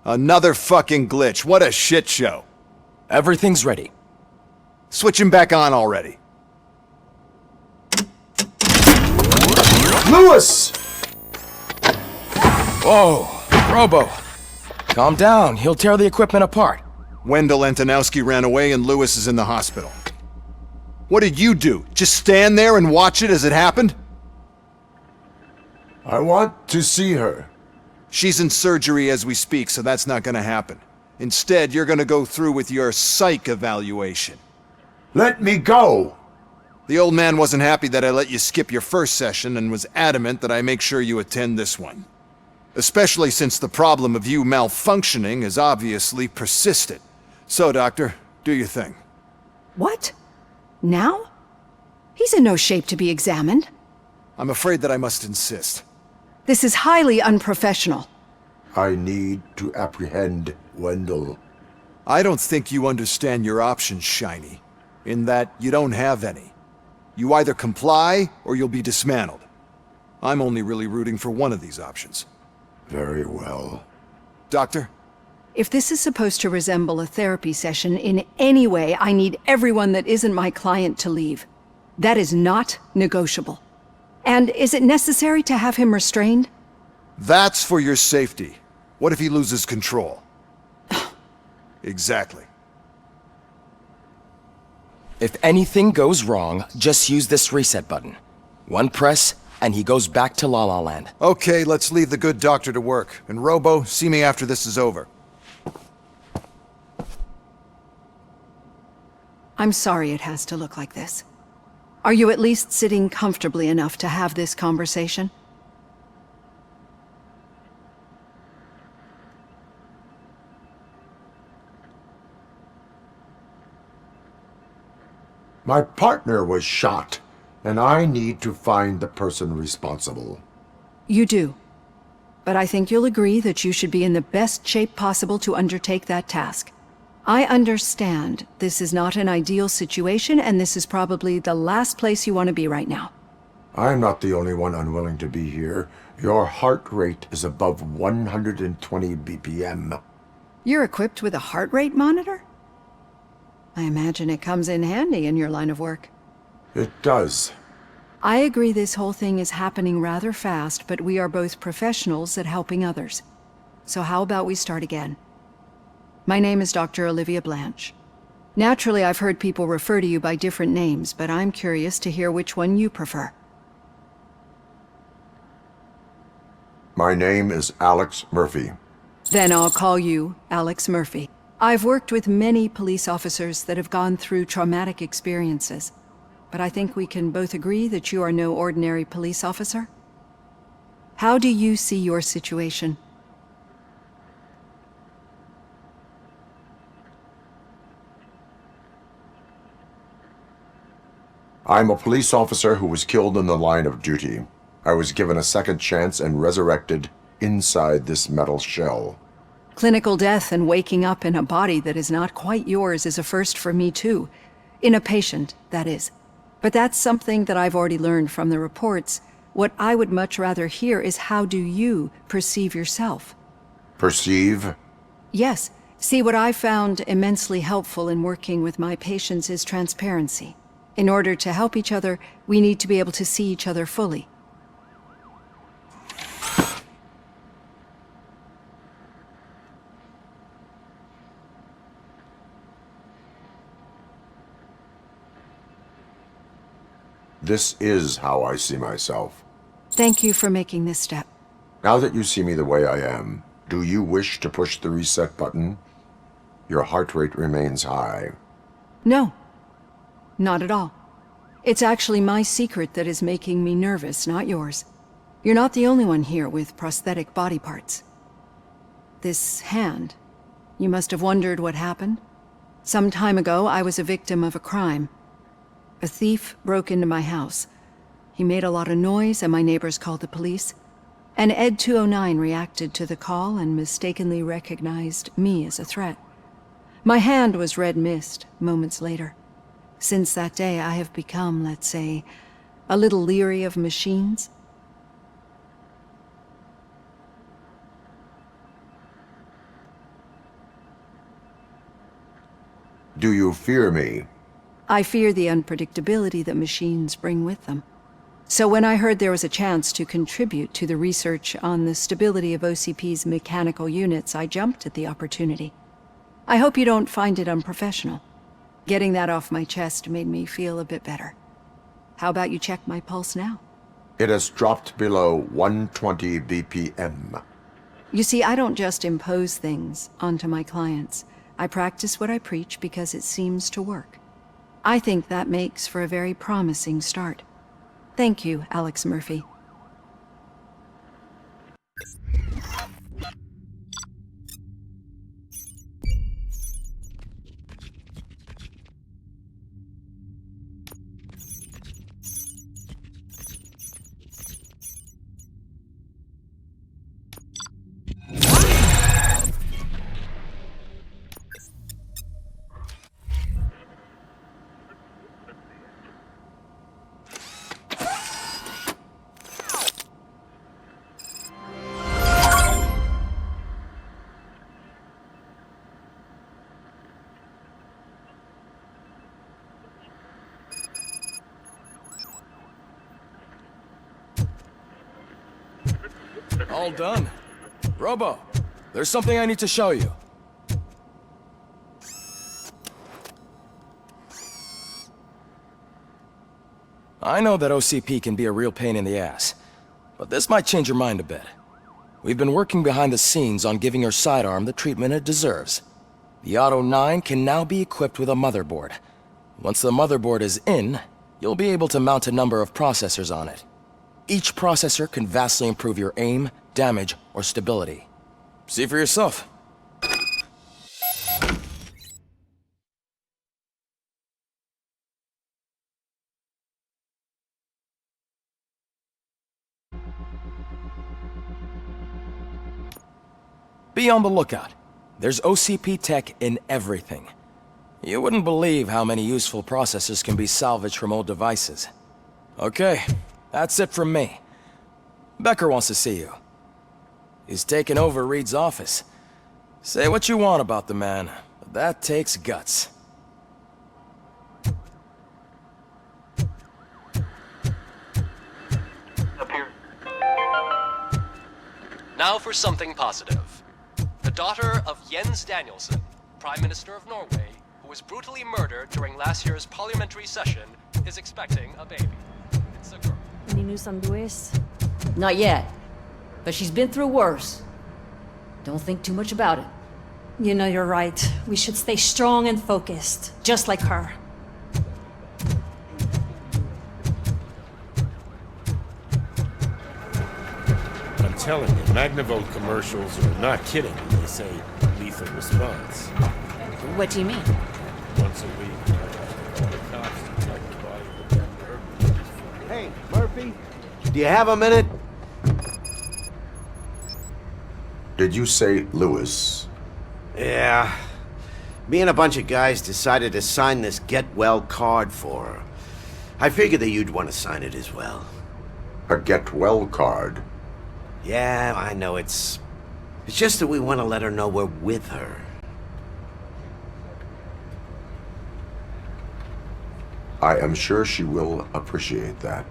Another fucking glitch. What a shit show. Everything's ready. Switch him back on already. Lewis! Whoa, Robo. Calm down, he'll tear the equipment apart. Wendell Antonowski ran away and Lewis is in the hospital. What did you do? Just stand there and watch it as it happened? I want to see her. She's in surgery as we speak, so that's not gonna happen. Instead, you're gonna go through with your psych evaluation. Let me go! The old man wasn't happy that I let you skip your first session and was adamant that I make sure you attend this one. Especially since the problem of you malfunctioning is obviously persistent. So, Doctor, do your thing. What? Now? He's in no shape to be examined. I'm afraid that I must insist. This is highly unprofessional. I need to apprehend Wendell. I don't think you understand your options, Shiny. In that you don't have any. You either comply or you'll be dismantled. I'm only really rooting for one of these options. Very well. Doctor? If this is supposed to resemble a therapy session in any way, I need everyone that isn't my client to leave. That is not negotiable. And is it necessary to have him restrained? That's for your safety. What if he loses control? Exactly. If anything goes wrong, just use this reset button. One press, and he goes back to La La Land. Okay, let's leave the good doctor to work. And Robo, see me after this is over. I'm sorry it has to look like this. Are you at least sitting comfortably enough to have this conversation? My partner was shot, and I need to find the person responsible. You do. But I think you'll agree that you should be in the best shape possible to undertake that task. I understand this is not an ideal situation, and this is probably the last place you want to be right now. I'm not the only one unwilling to be here. Your heart rate is above 120 BPM. You're equipped with a heart rate monitor? I imagine it comes in handy in your line of work. It does. I agree this whole thing is happening rather fast, but we are both professionals at helping others. So how about we start again? My name is Dr. Olivia Blanche. Naturally, I've heard people refer to you by different names, but I'm curious to hear which one you prefer. My name is Alex Murphy. Then I'll call you Alex Murphy. I've worked with many police officers that have gone through traumatic experiences, but I think we can both agree that you are no ordinary police officer. How do you see your situation? I'm a police officer who was killed in the line of duty. I was given a second chance and resurrected inside this metal shell. Clinical death and waking up in a body that is not quite yours is a first for me too. In a patient, that is. But that's something that I've already learned from the reports. What I would much rather hear is how do you perceive yourself? Perceive? Yes. See, what I found immensely helpful in working with my patients is transparency. In order to help each other, we need to be able to see each other fully. This is how I see myself. Thank you for making this step. Now that you see me the way I am, do you wish to push the reset button? Your heart rate remains high. No. Not at all. It's actually my secret that is making me nervous, not yours. You're not the only one here with prosthetic body parts. This hand, you must have wondered what happened. Some time ago, I was a victim of a crime. A thief broke into my house. He made a lot of noise and my neighbors called the police. And Ed 209 reacted to the call and mistakenly recognized me as a threat. My hand was red mist moments later. Since that day, I have become, let's say, a little leery of machines. Do you fear me? I fear the unpredictability that machines bring with them. So when I heard there was a chance to contribute to the research on the stability of OCP's mechanical units, I jumped at the opportunity. I hope you don't find it unprofessional. Getting that off my chest made me feel a bit better. How about you check my pulse now? It has dropped below 120 BPM. You see, I don't just impose things onto my clients. I practice what I preach because it seems to work. I think that makes for a very promising start. Thank you, Alex Murphy. All done. Robo, there's something I need to show you. I know that OCP can be a real pain in the ass, but this might change your mind a bit. We've been working behind the scenes on giving your sidearm the treatment it deserves. The Auto 9 can now be equipped with a motherboard. Once the motherboard is in, you'll be able to mount a number of processors on it. Each processor can vastly improve your aim, damage, or stability. See for yourself. Be on the lookout. There's OCP tech in everything. You wouldn't believe how many useful processors can be salvaged from old devices. Okay, that's it from me. Becker wants to see you. He's taken over Reed's office. Say what you want about the man, but that takes guts. Up here. Now for something positive. The daughter of Jens Danielson, Prime Minister of Norway, who was brutally murdered during last year's parliamentary session, is expecting a baby. It's a girl. Any news on Luis? Not yet. But she's been through worse. Don't think too much about it. You know you're right. We should stay strong and focused, just like her. I'm telling you, Magnavolt commercials are not kidding when they say lethal response. What do you mean? Once a week, all the cops detect the body of a dead murderer. Hey, Murphy, do you have a minute? Did you say Lewis? Yeah. Me and a bunch of guys decided to sign this get well card for her. I figured that you'd want to sign it as well. A get well card? Yeah, I know it's just that we want to let her know we're with her. I am sure she will appreciate that.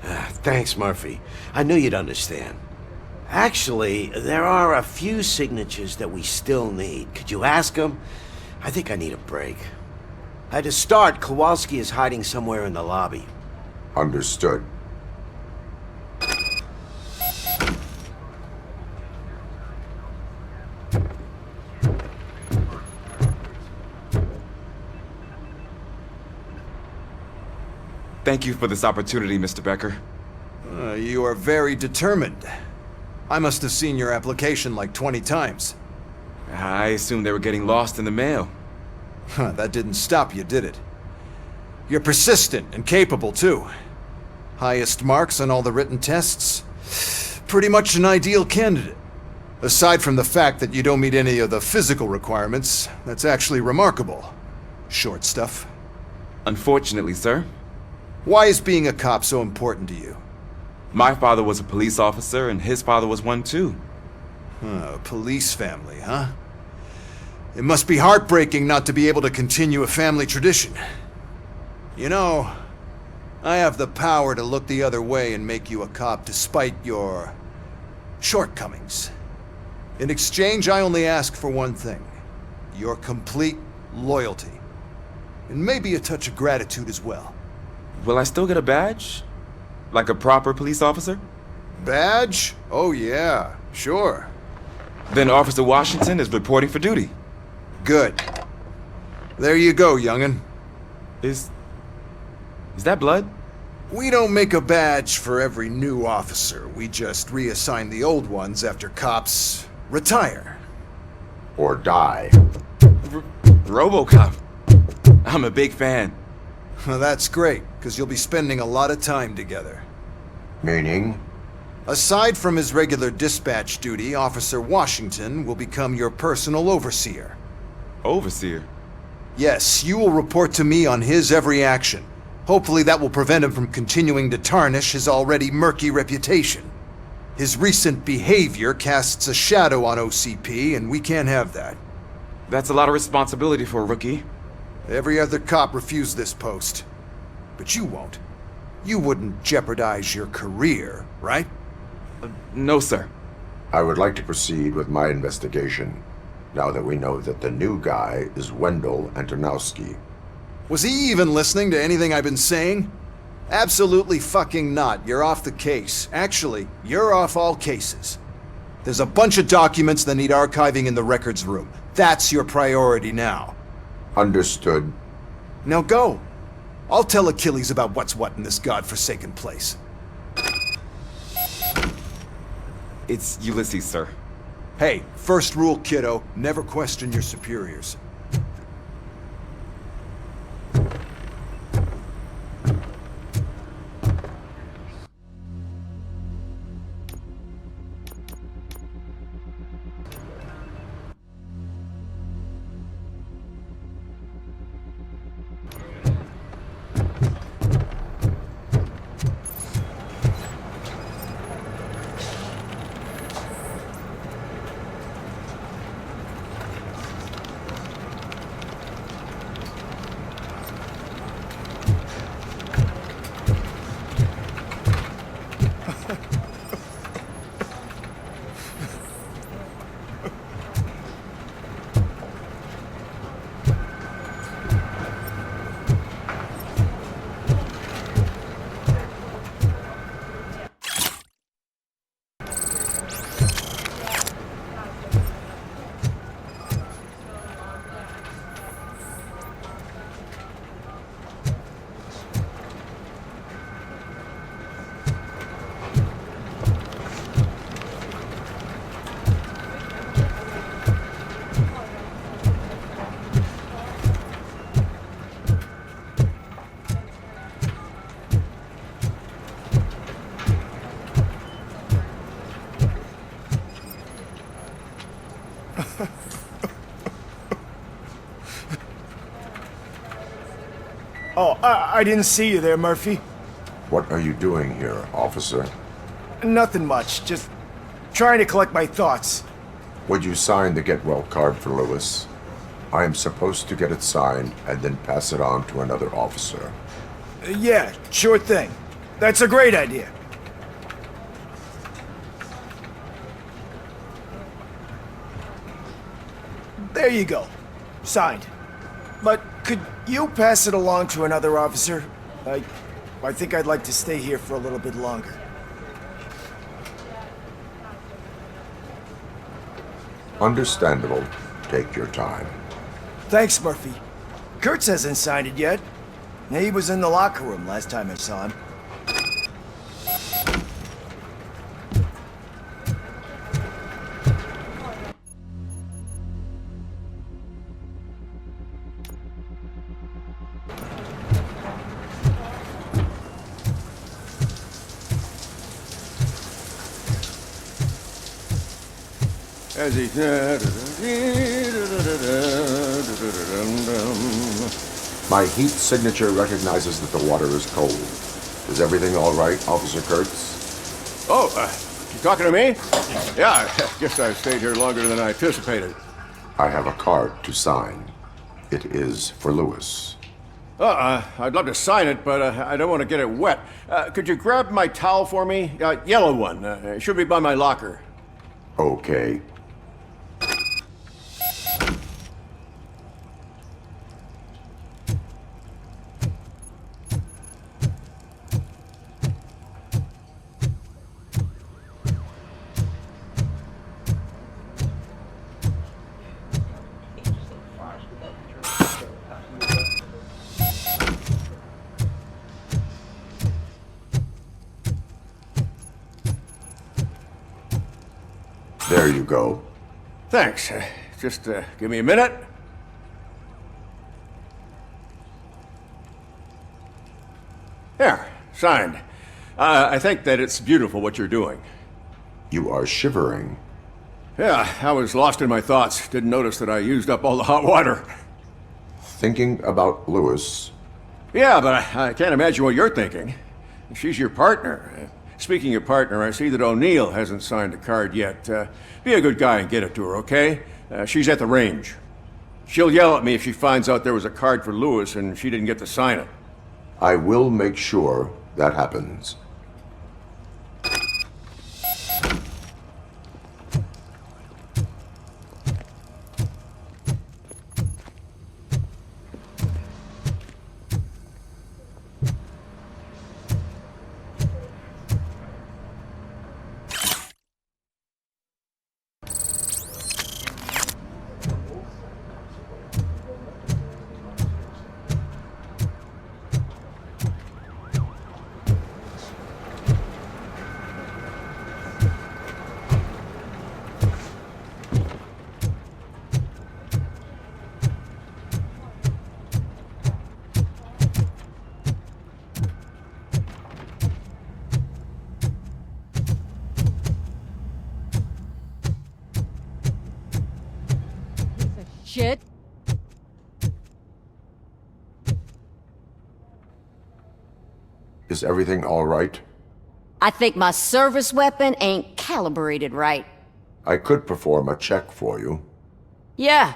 Thanks, Murphy. I knew you'd understand. Actually, there are a few signatures that we still need. Could you ask them? I think I need a break. To start, Kowalski is hiding somewhere in the lobby. Understood. Thank you for this opportunity, Mr. Becker. You are very determined. I must have seen your application like 20 times. I assumed they were getting lost in the mail. That didn't stop you, did it? You're persistent and capable, too. Highest marks on all the written tests. Pretty much an ideal candidate. Aside from the fact that you don't meet any of the physical requirements, that's actually remarkable. Short stuff. Unfortunately, sir. Why is being a cop so important to you? My father was a police officer, and his father was one too. A police family, huh? It must be heartbreaking not to be able to continue a family tradition. You know, I have the power to look the other way and make you a cop despite your shortcomings. In exchange, I only ask for one thing. Your complete loyalty. And maybe a touch of gratitude as well. Will I still get a badge? Like a proper police officer? Badge? Oh yeah, sure. Then Officer Washington is reporting for duty. Good. There you go, young'un. Is that blood? We don't make a badge for every new officer. We just reassign the old ones after cops retire. Or die. Robocop. I'm a big fan. Well, that's great, because you'll be spending a lot of time together. Meaning? Aside from his regular dispatch duty, Officer Washington will become your personal overseer. Overseer? Yes, you will report to me on his every action. Hopefully that will prevent him from continuing to tarnish his already murky reputation. His recent behavior casts a shadow on OCP, and we can't have that. That's a lot of responsibility for a rookie. Every other cop refused this post. But you won't. You wouldn't jeopardize your career, right? No, sir. I would like to proceed with my investigation, now that we know that the new guy is Wendell Antonowski. Was he even listening to anything I've been saying? Absolutely fucking not. You're off the case. Actually, you're off all cases. There's a bunch of documents that need archiving in the records room. That's your priority now. Understood. Now go. I'll tell Achilles about what's what in this godforsaken place. It's Ulysses, sir. Hey, first rule, kiddo, never question your superiors. Oh, I didn't see you there, Murphy. What are you doing here, officer? Nothing much, just trying to collect my thoughts. Would you sign the get well card for Lewis? I am supposed to get it signed and then pass it on to another officer. Yeah, sure thing. That's a great idea. There you go. Signed. But could you pass it along to another officer? I think I'd like to stay here for a little bit longer. Understandable. Take your time. Thanks, Murphy. Kurtz hasn't signed it yet. He was in the locker room last time I saw him. As he My heat signature recognizes that the water is cold. Is everything all right, Officer Kurtz? Oh, you talking to me? Yeah, I guess I stayed here longer than I anticipated. I have a card to sign. It is for Lewis. I'd love to sign it, but I don't want to get it wet. Could you grab my towel for me? Yellow one. It should be by my locker. Okay. There you go. Thanks. Just give me a minute. There, signed. I think that it's beautiful what you're doing. You are shivering. Yeah, I was lost in my thoughts. Didn't notice that I used up all the hot water. Thinking about Lewis. Yeah, but I can't imagine what you're thinking. She's your partner. Speaking of partner, I see that O'Neill hasn't signed a card yet. Be a good guy and get it to her, okay? She's at the range. She'll yell at me if she finds out there was a card for Lewis and she didn't get to sign it. I will make sure that happens. Shit. Is everything all right? I think my service weapon ain't calibrated right. I could perform a check for you. Yeah.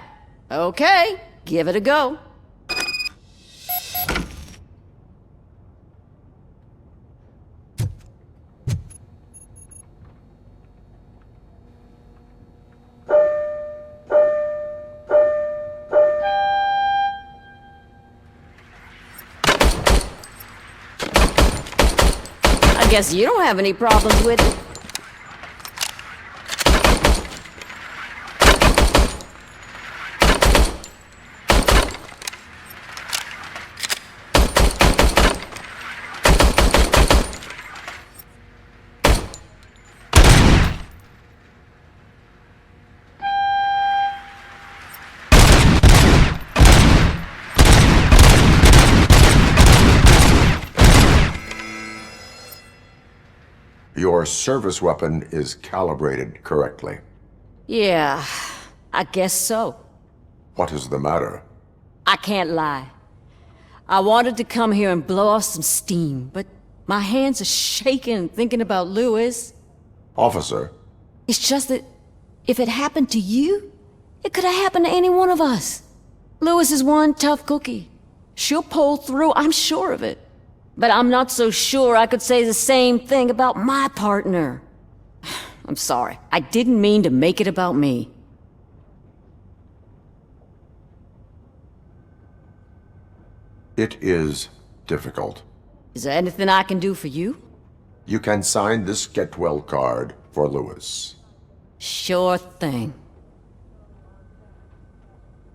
Okay. Give it a go. I guess you don't have any problems with it. Your service weapon is calibrated correctly. Yeah, I guess so. What is the matter? I can't lie. I wanted to come here and blow off some steam, but my hands are shaking thinking about Lewis. Officer, It's just that if it happened to you, it could have happened to any one of us. Lewis is one tough cookie. She'll pull through, I'm sure of it. But I'm not so sure I could say the same thing about my partner. I'm sorry. I didn't mean to make it about me. it is difficult. Is there anything I can do for you? You can sign this get well card for Lewis. Sure thing.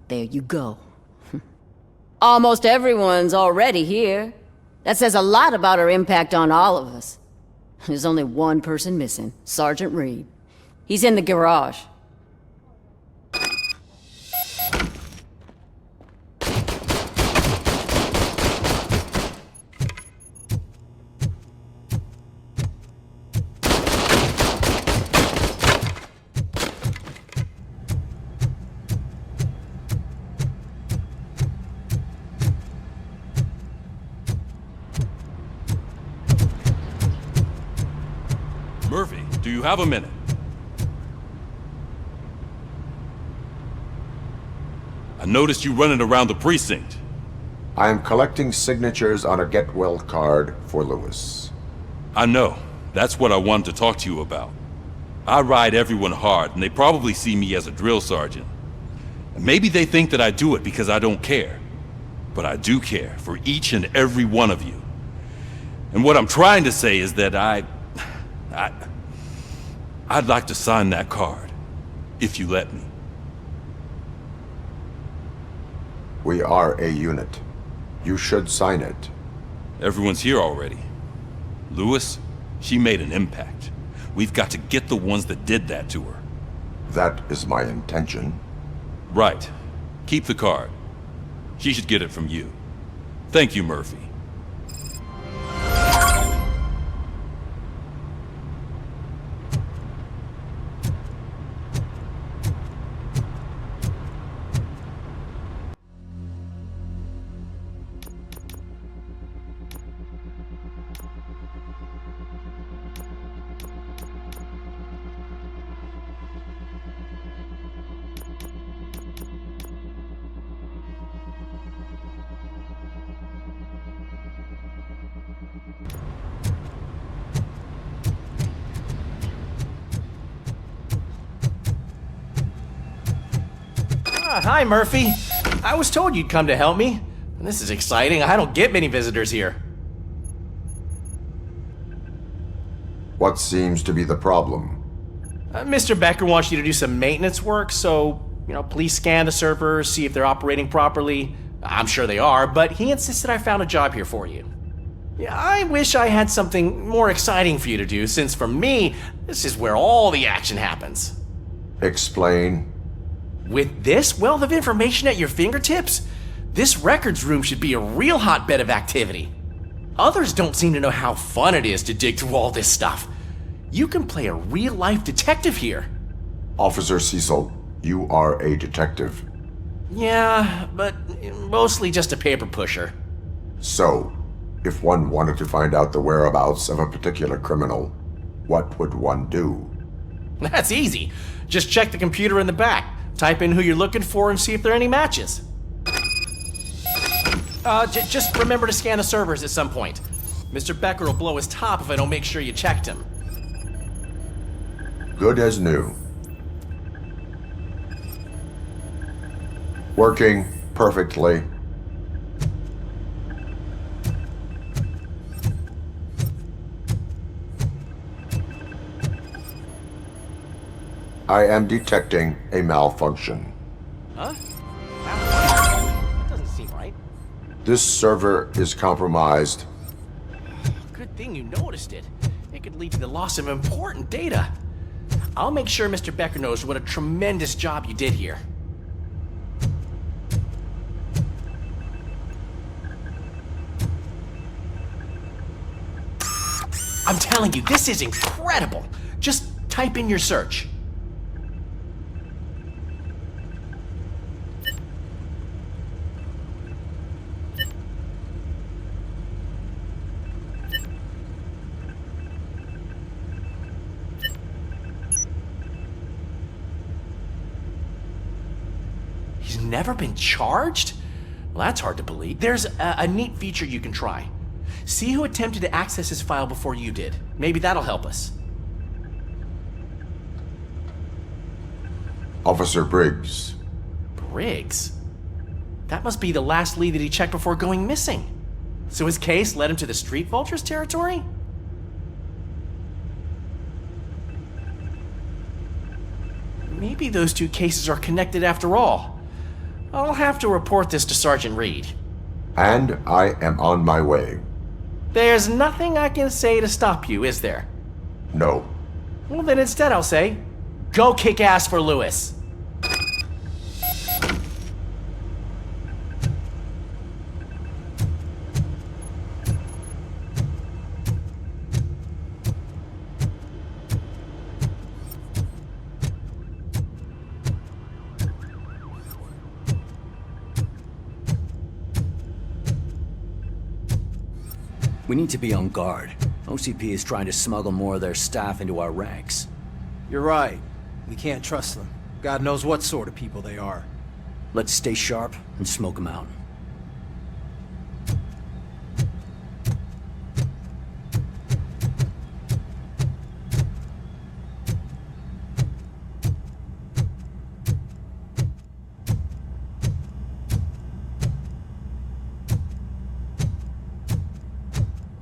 There you go. Almost everyone's already here. That says a lot about her impact on all of us. There's only one person missing, Sergeant Reed. He's in the garage. Murphy, do you have a minute? I noticed you running around the precinct. I am collecting signatures on a get well card for Lewis. I know. That's what I wanted to talk to you about. I ride everyone hard, and they probably see me as a drill sergeant. And maybe they think that I do it because I don't care. But I do care for each and every one of you. And what I'm trying to say is that I'd like to sign that card, if you let me. We are a unit. You should sign it. Everyone's here already. Lewis, she made an impact. We've got to get the ones that did that to her. That is my intention. Right. Keep the card. She should get it from you. Thank you, Murphy. Hi, Murphy. I was told you'd come to help me. This is exciting. I don't get many visitors here. What seems to be the problem? Mr. Becker wants you to do some maintenance work, so, please scan the servers, see if they're operating properly. I'm sure they are, but he insisted I found a job here for you. Yeah, I wish I had something more exciting for you to do, since for me, this is where all the action happens. Explain. With this wealth of information at your fingertips, this records room should be a real hotbed of activity. Others don't seem to know how fun it is to dig through all this stuff. You can play a real-life detective here. Officer Cecil, you are a detective. Yeah, but mostly just a paper pusher. So, if one wanted to find out the whereabouts of a particular criminal, what would one do? That's easy. Just check the computer in the back. Type in who you're looking for and see if there are any matches. Just remember to scan the servers at some point. Mr. Becker will blow his top if I don't make sure you checked him. Good as new. Working perfectly. I am detecting a malfunction. Huh? Doesn't seem right. This server is compromised. Good thing you noticed it. It could lead to the loss of important data. I'll make sure Mr. Becker knows what a tremendous job you did here. I'm telling you, this is incredible. Just type in your search. He's never been charged? Well, that's hard to believe. There's a neat feature you can try. See who attempted to access his file before you did. Maybe that'll help us. Officer Briggs. Briggs? That must be the last lead that he checked before going missing. So his case led him to the Street Vultures territory? Maybe those two cases are connected after all. I'll have to report this to Sergeant Reed. And I am on my way. There's nothing I can say to stop you, is there? No. Well, then instead I'll say, go kick ass for Lewis. We need to be on guard. OCP is trying to smuggle more of their staff into our ranks. You're right. We can't trust them. God knows what sort of people they are. Let's stay sharp and smoke them out.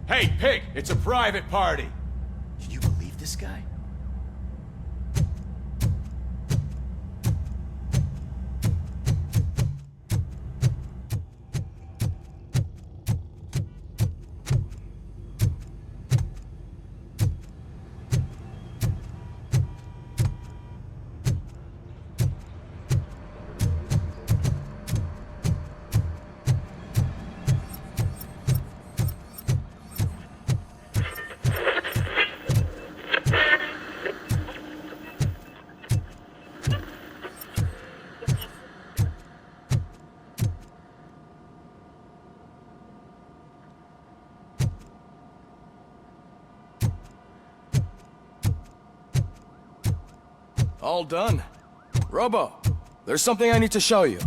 Hey, Pig! It's a private party! Can you believe this guy? All done. Robo, there's something I need to show you.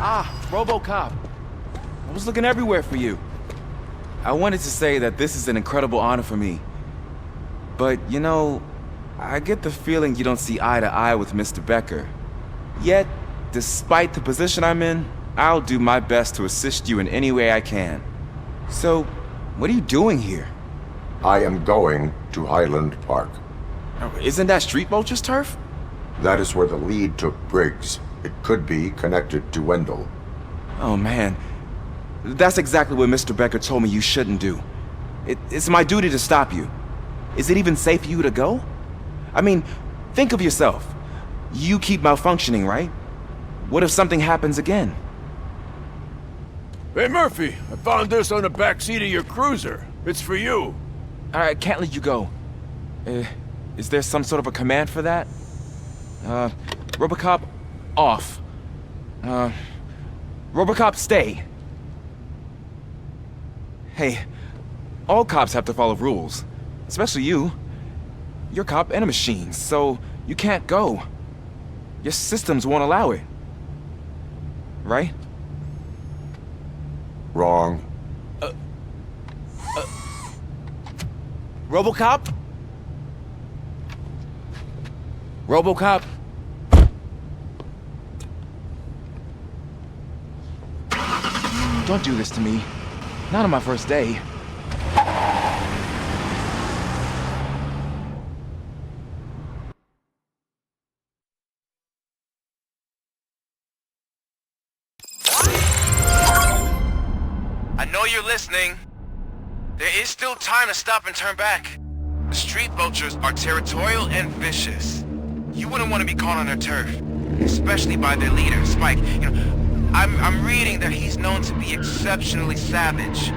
Ah, Robocop. I was looking everywhere for you. I wanted to say that this is an incredible honor for me. But, you know, I get the feeling you don't see eye to eye with Mr. Becker. Yet, despite the position I'm in, I'll do my best to assist you in any way I can. So, what are you doing here? I am going to Highland Park. Isn't that Street Vulture's turf? That is where the lead took Briggs. It could be connected to Wendell. Oh man, that's exactly what Mr. Becker told me you shouldn't do. It's my duty to stop you. Is it even safe for you to go? I mean, think of yourself. You keep malfunctioning, right? What if something happens again? Hey, Murphy, I found this on the back seat of your cruiser. It's for you. I can't let you go. Is there some sort of a command for that? Robocop, off. Robocop, stay. Hey, all cops have to follow rules. Especially you. You're a cop and a machine, so you can't go. Your systems won't allow it. Right? Wrong. Robocop? Robocop? Don't do this to me. Not on my first day. I know you're listening. There is still time to stop and turn back. The street vultures are territorial and vicious. You wouldn't want to be caught on their turf, especially by their leader, Spike. You know, I'm reading that he's known to be exceptionally savage.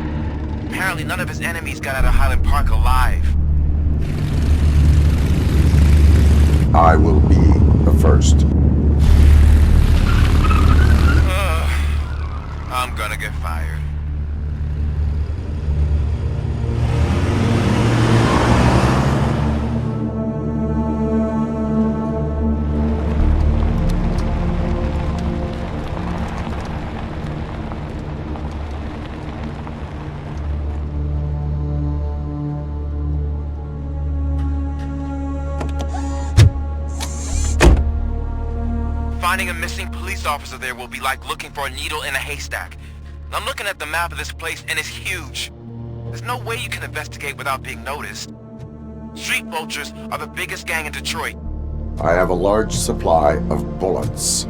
Apparently none of his enemies got out of Highland Park alive. I will be the first. gonna get fired. Finding a missing police officer there will be like looking for a needle in a haystack. I'm looking at the map of this place and it's huge. There's no way you can investigate without being noticed. Street vultures are the biggest gang in Detroit. I have a large supply of bullets.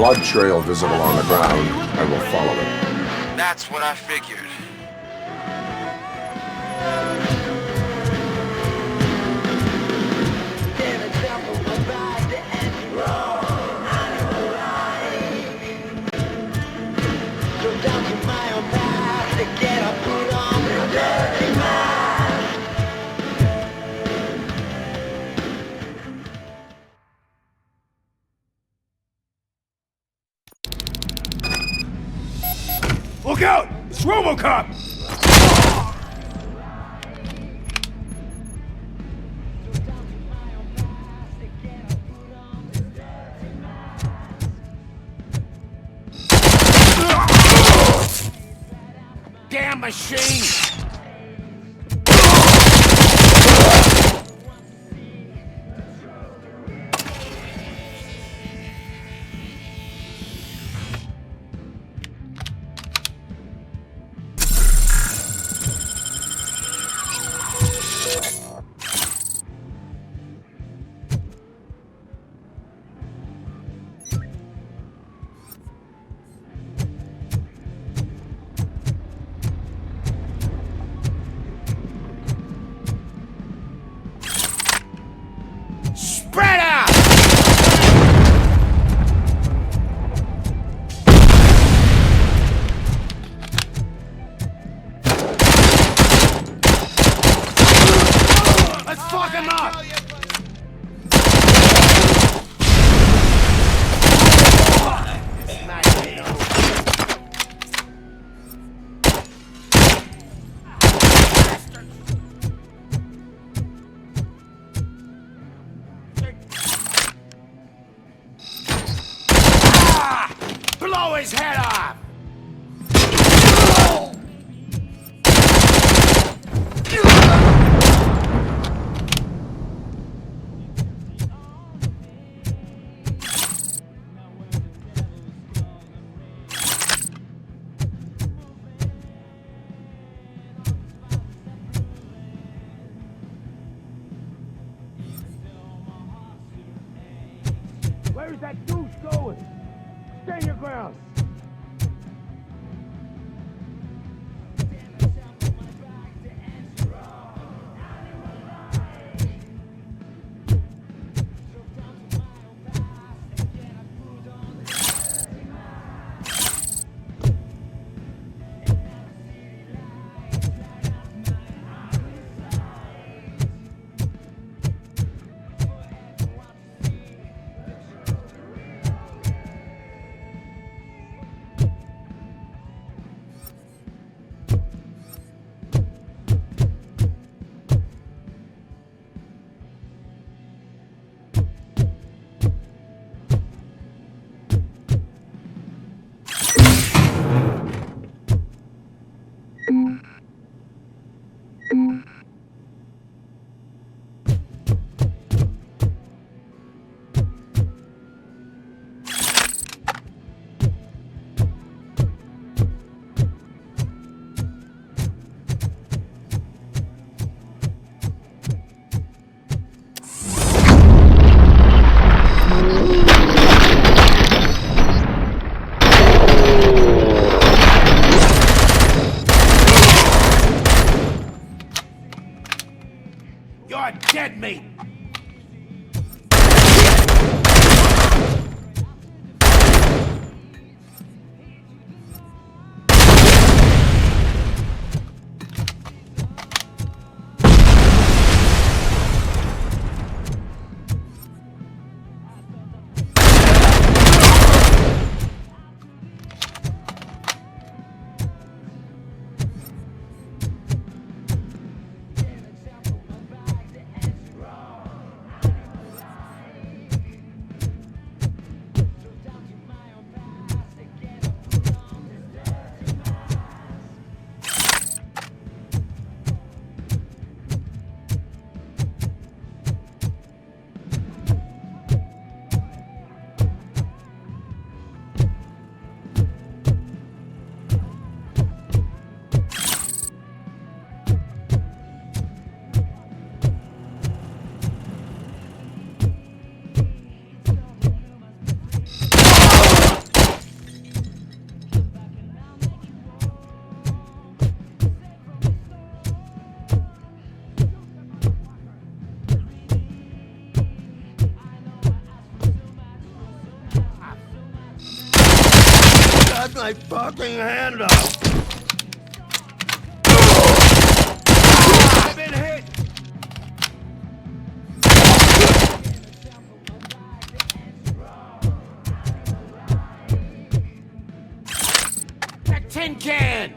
blood trail visible on the ground, I will follow it. That's what I figured. Look out! It's Robocop! Damn machine! Spread out! Let's fuck him up! Blow his head off! Where's that douche going? Stand your ground! You're dead meat! my fucking hand up! I've been hit! A tin can!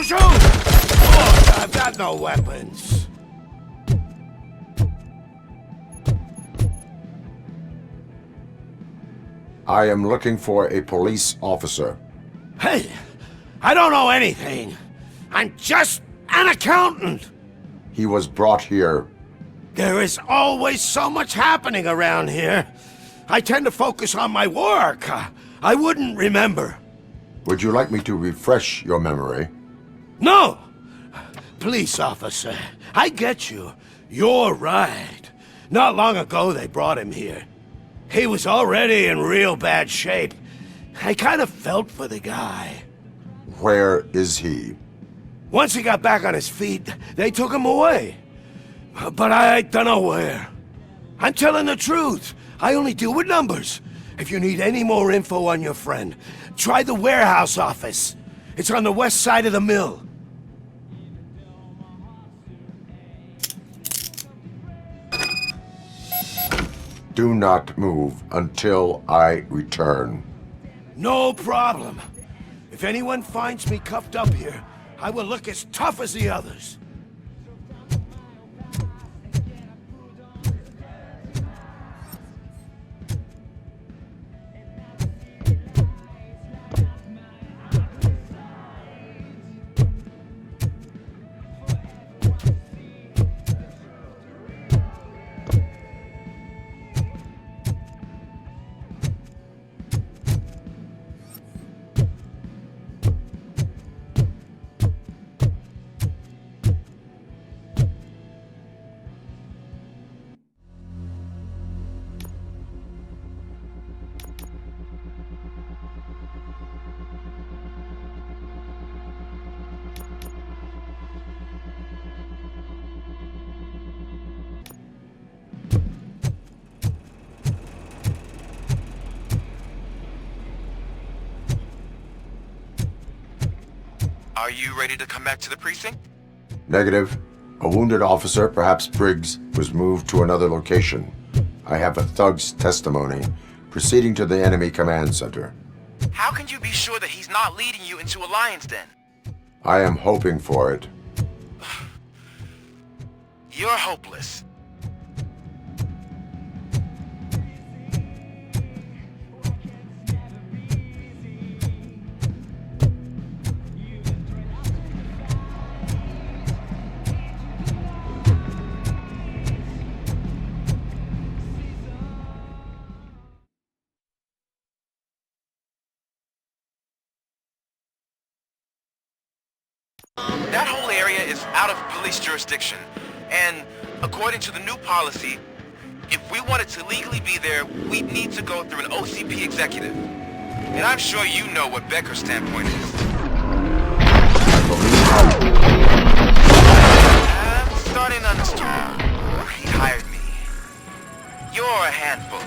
Shoot! Oh, I've got no weapons. I am looking for a police officer. Hey, I don't know anything. I'm just an accountant. He was brought here. There is always so much happening around here. I tend to focus on my work. I wouldn't remember. Would you like me to refresh your memory? No! Police officer, I get you. You're right. Not long ago they brought him here. He was already in real bad shape. I kind of felt for the guy. Where is he? Once he got back on his feet, they took him away. But I don't know where. I'm telling the truth. I only deal with numbers. If you need any more info on your friend, try the warehouse office. It's on the west side of the mill. Do not move until I return. No problem. If anyone finds me cuffed up here, I will look as tough as the others. Are you ready to come back to the precinct? Negative. A wounded officer, perhaps Briggs, was moved to another location. I have a thug's testimony, proceeding to the enemy command center. How can you be sure that he's not leading you into a lion's den? I am hoping for it. You're hopeless. That whole area is out of police jurisdiction, and according to the new policy, if we wanted to legally be there, we'd need to go through an OCP executive. And I'm sure you know what Becker's standpoint is. I'm starting to understand. He hired me. You're a handful.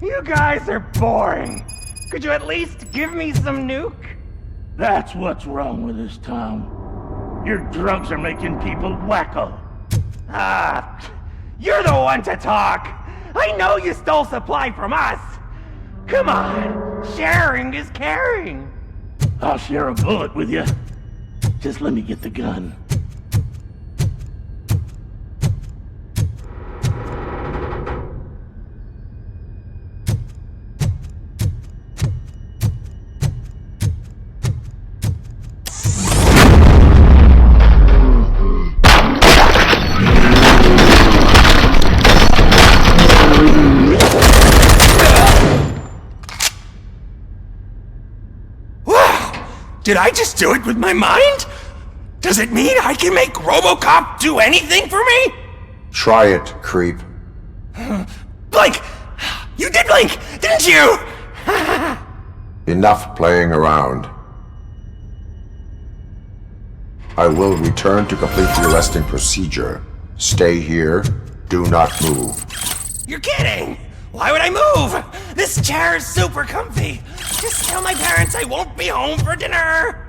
You guys are boring. Could you at least give me some nuke? That's what's wrong with this town. Your drugs are making people wacko. Ah, you're the one to talk. I know you stole supply from us. Come on, sharing is caring. I'll share a bullet with you. Just let me get the gun. Did I just do it with my mind? Does it mean I can make Robocop do anything for me? Try it, creep. Blink! You did blink, didn't you? Enough playing around. I will return to complete the arresting procedure. Stay here. Do not move. You're kidding! Why would I move? This chair is super comfy. Just tell my parents I won't be home for dinner.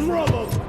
Robocop!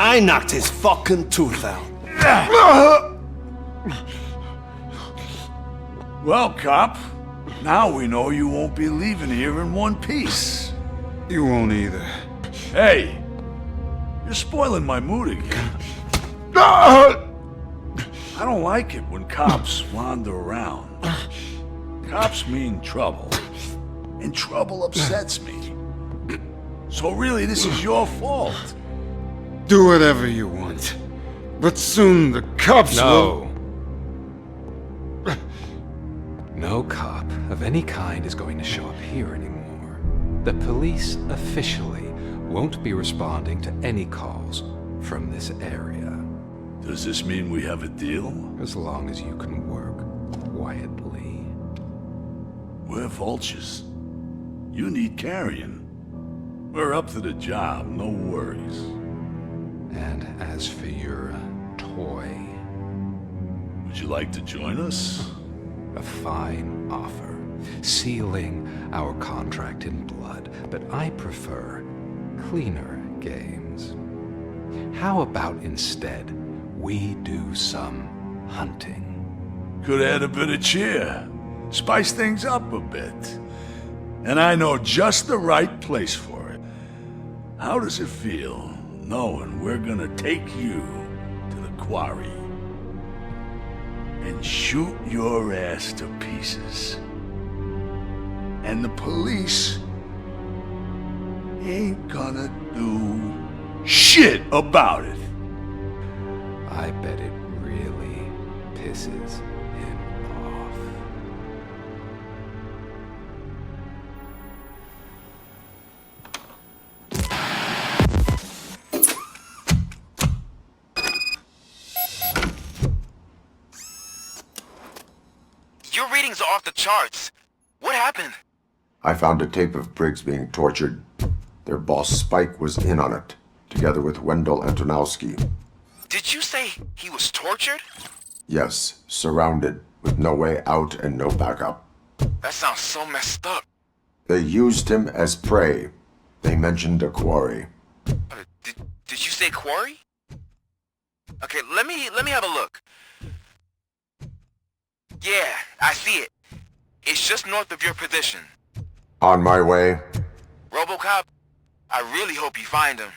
I knocked his fucking tooth out. Well, cop, now we know you won't be leaving here in one piece. You won't either. Hey, you're spoiling my mood again. I don't like it when cops wander around. Cops mean trouble, and trouble upsets me. So really, this is your fault. Do whatever you want. But soon the cops will... No cop of any kind is going to show up here anymore. The police officially won't be responding to any calls from this area. Does this mean we have a deal? As long as you can work quietly. We're vultures. You need carrying. We're up to the job, no worries. And as for your toy... Would you like to join us? A fine offer, sealing our contract in blood, but I prefer cleaner games. How about instead we do some hunting? Could add a bit of cheer, spice things up a bit. And I know just the right place for it. How does it feel knowing we're gonna take you to the quarry and shoot your ass to pieces? And the police ain't gonna do shit about it. I bet it really pisses him off. Your readings are off the charts. What happened? I found a tape of Briggs being tortured. Their boss Spike was in on it, together with Wendell Antonowski. Did you say he was tortured? Yes, surrounded, with no way out and no backup. That sounds so messed up. They used him as prey. They mentioned a quarry. Did you say quarry? Okay, let me have a look. Yeah, I see it. It's just north of your position. On my way. Robocop, I really hope you find him.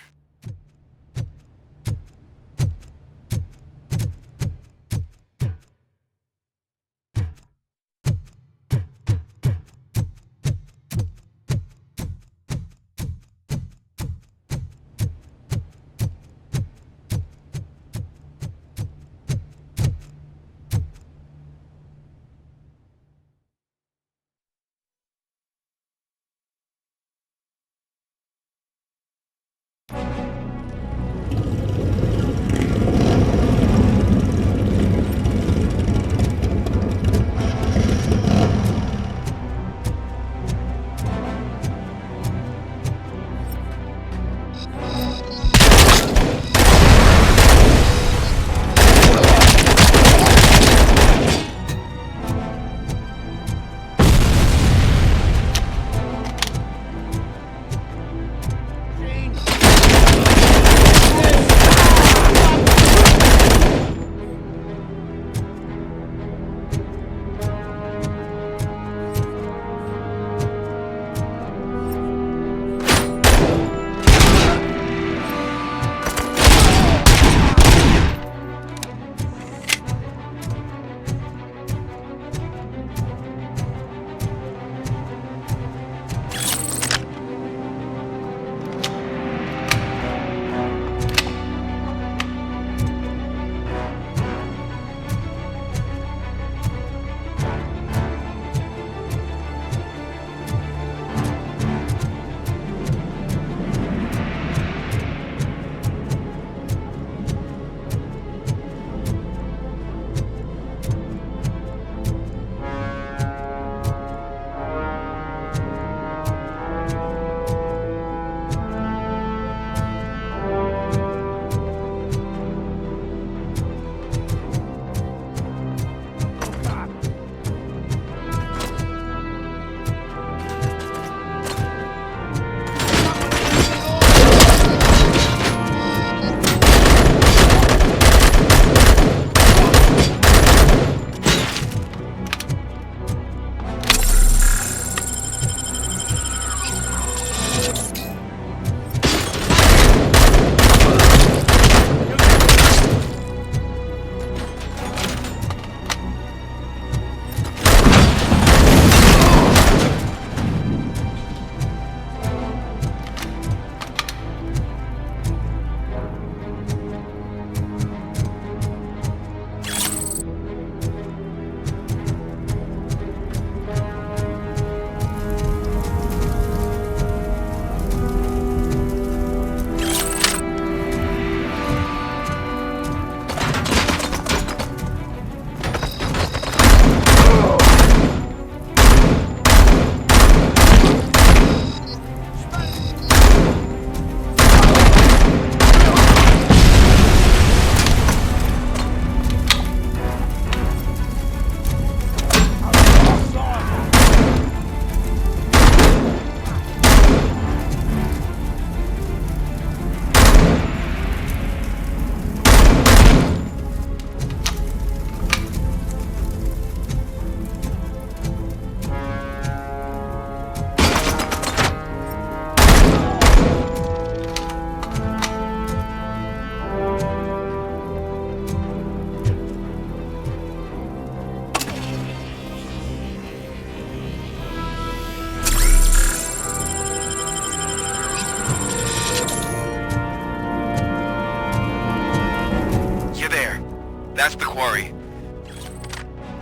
That's the quarry.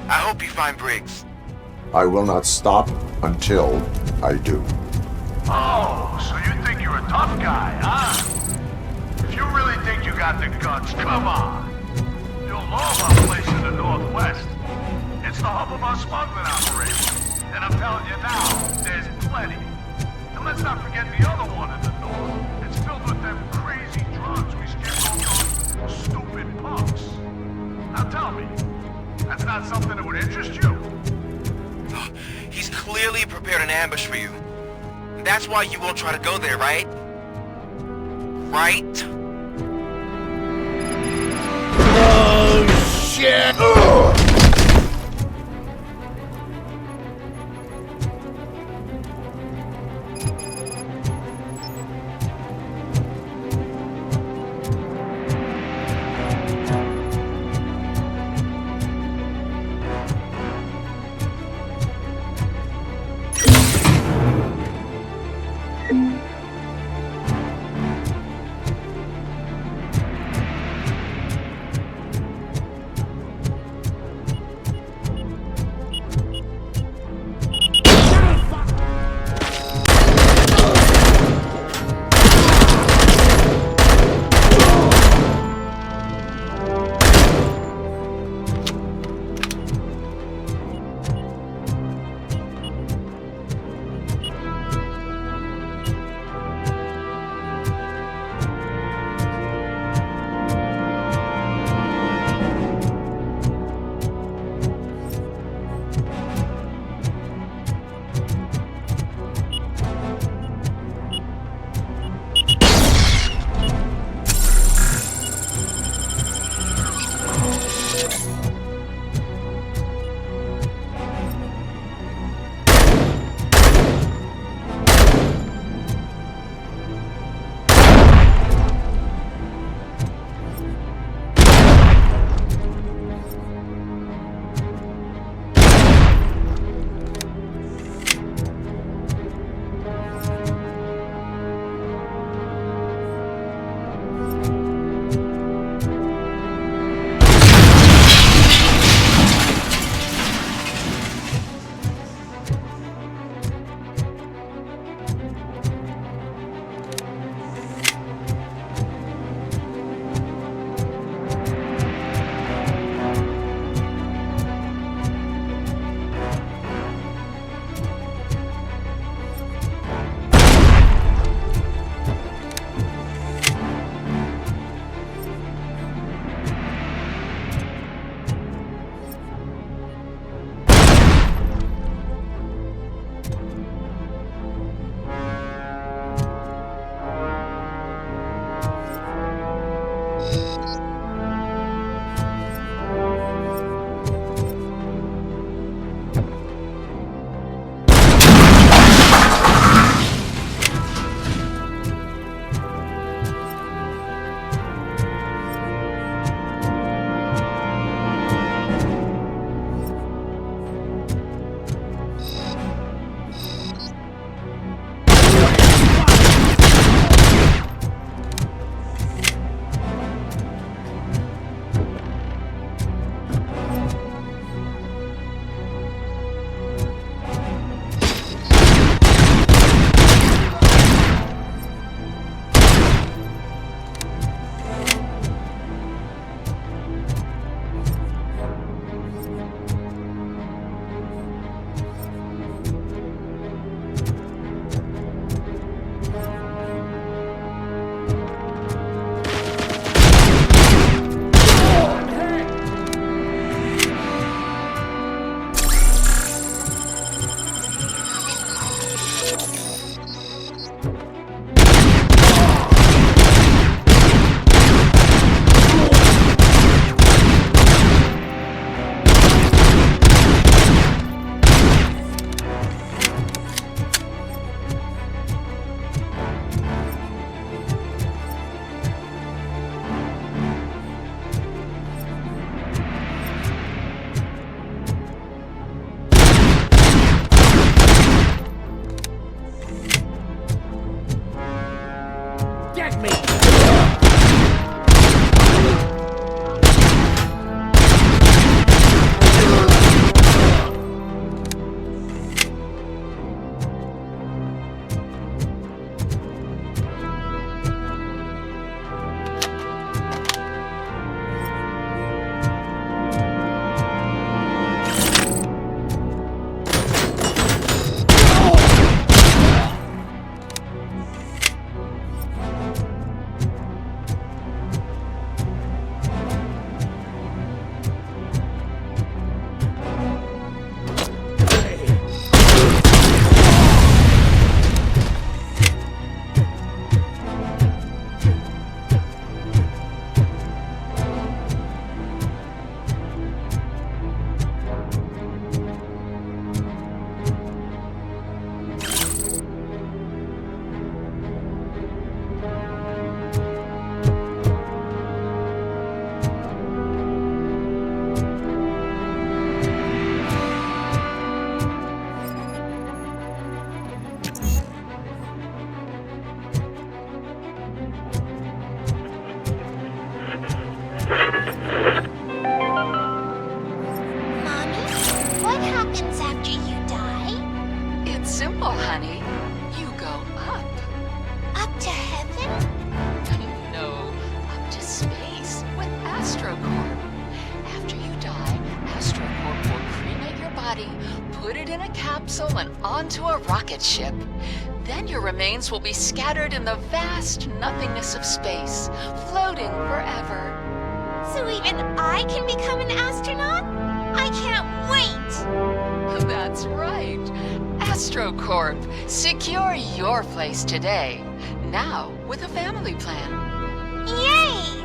I hope you find Briggs. I will not stop until I do. Oh, so you think you're a tough guy, huh? If you really think you got the guts, come on. You'll love our place in the Northwest. It's the hub of our smuggling operation. And I'm telling you now, there's plenty. And let's not forget the other one in the north. It's filled with them crazy drugs we skipped off those stupid punks. Now tell me, that's not something that would interest you? He's clearly prepared an ambush for you. That's why you won't try to go there, right? Right? Oh, shit! Ugh. Mommy, what happens after you die? It's simple, honey. You go up. Up to heaven? No, up to space with AstroCorp. After you die, AstroCorp will cremate your body, put it in a capsule and onto a rocket ship. Then your remains will be scattered in the vast nothingness of space, floating forever. So even I can become an astronaut? I can't wait! That's right. AstroCorp. Secure your place today. Now with a family plan. Yay!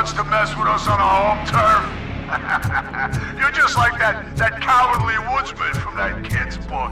wants to mess with us on our home turf? You're just like that cowardly woodsman from that kid's book.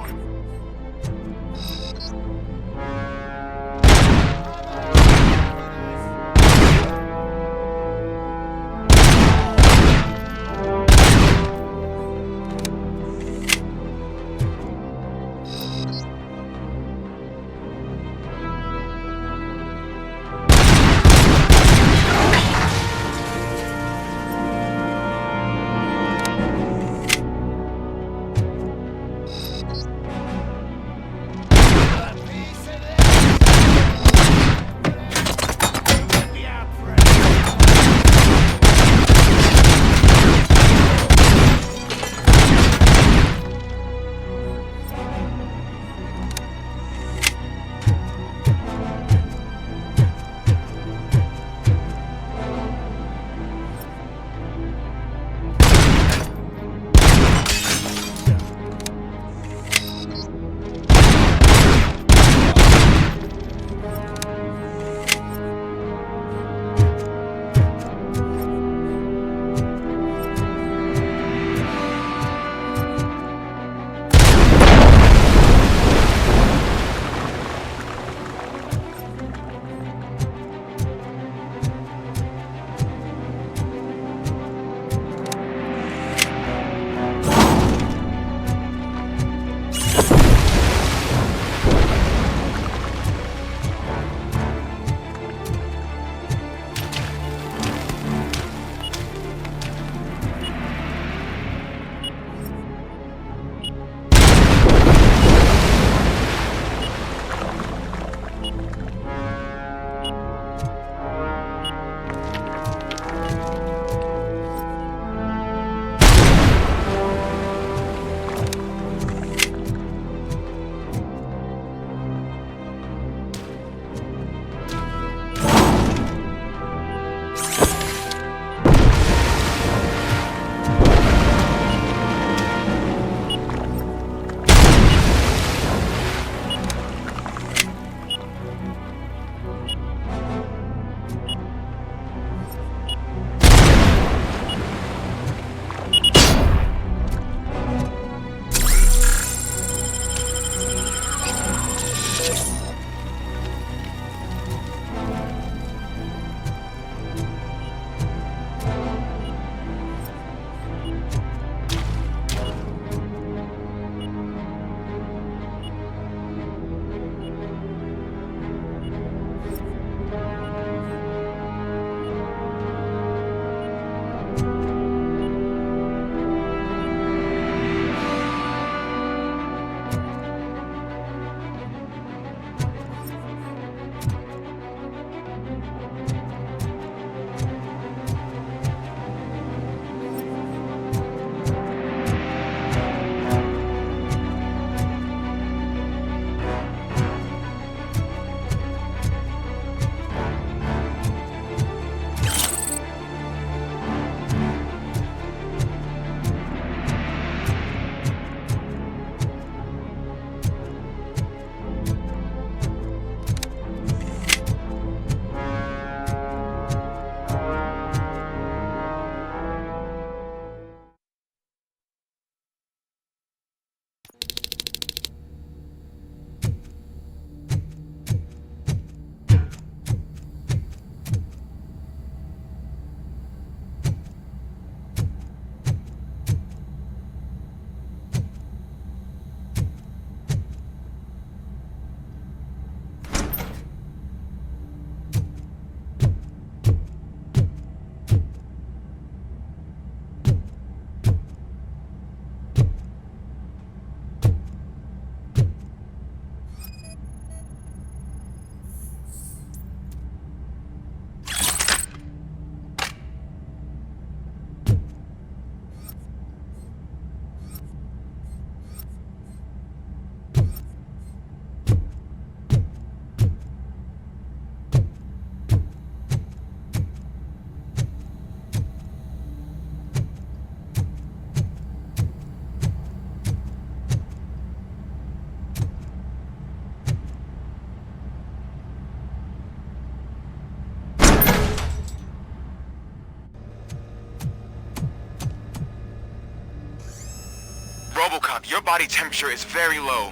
Robocop, your body temperature is very low.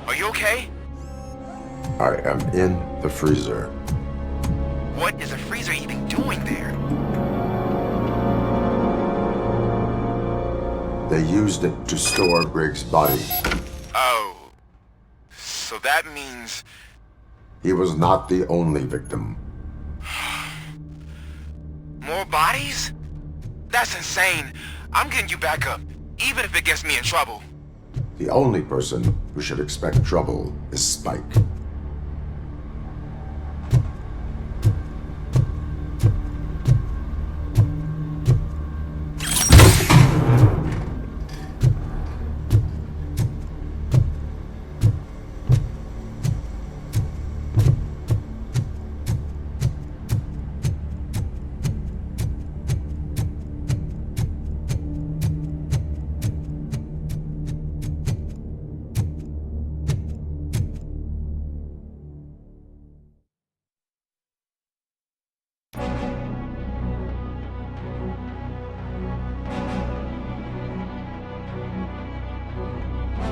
Are you okay? I am in the freezer. What is a freezer even doing there? They used it to store Briggs' body. Oh. So that means... He was not the only victim. More bodies? That's insane. I'm getting you back up, even if it gets me in trouble. The only person who should expect trouble is Spike.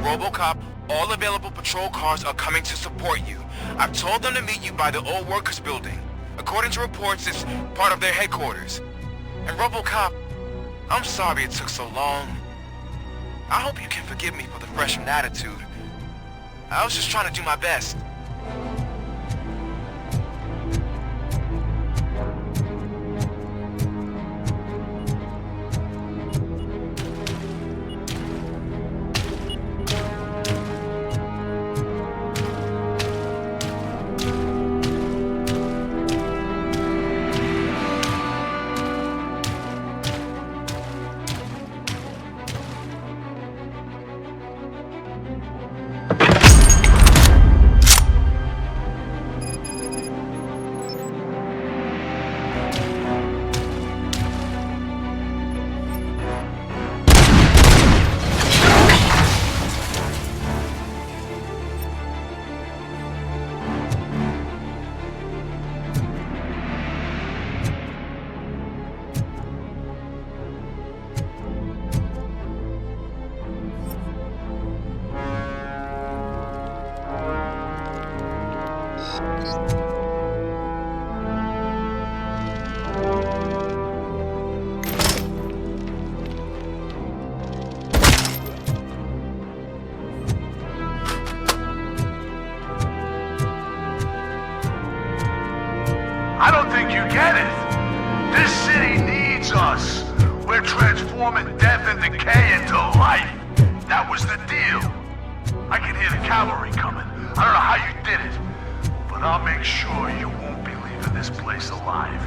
Robocop, all available patrol cars are coming to support you. I've told them to meet you by the old workers building. According to reports, it's part of their headquarters. And Robocop, I'm sorry it took so long. I hope you can forgive me for the freshman attitude. I was just trying to do my best. I don't think you get it. This city needs us. We're transforming death and decay into life. That was the deal. I can hear the cavalry coming. I don't know how you did it, but I'll make sure you won't be leaving this place alive.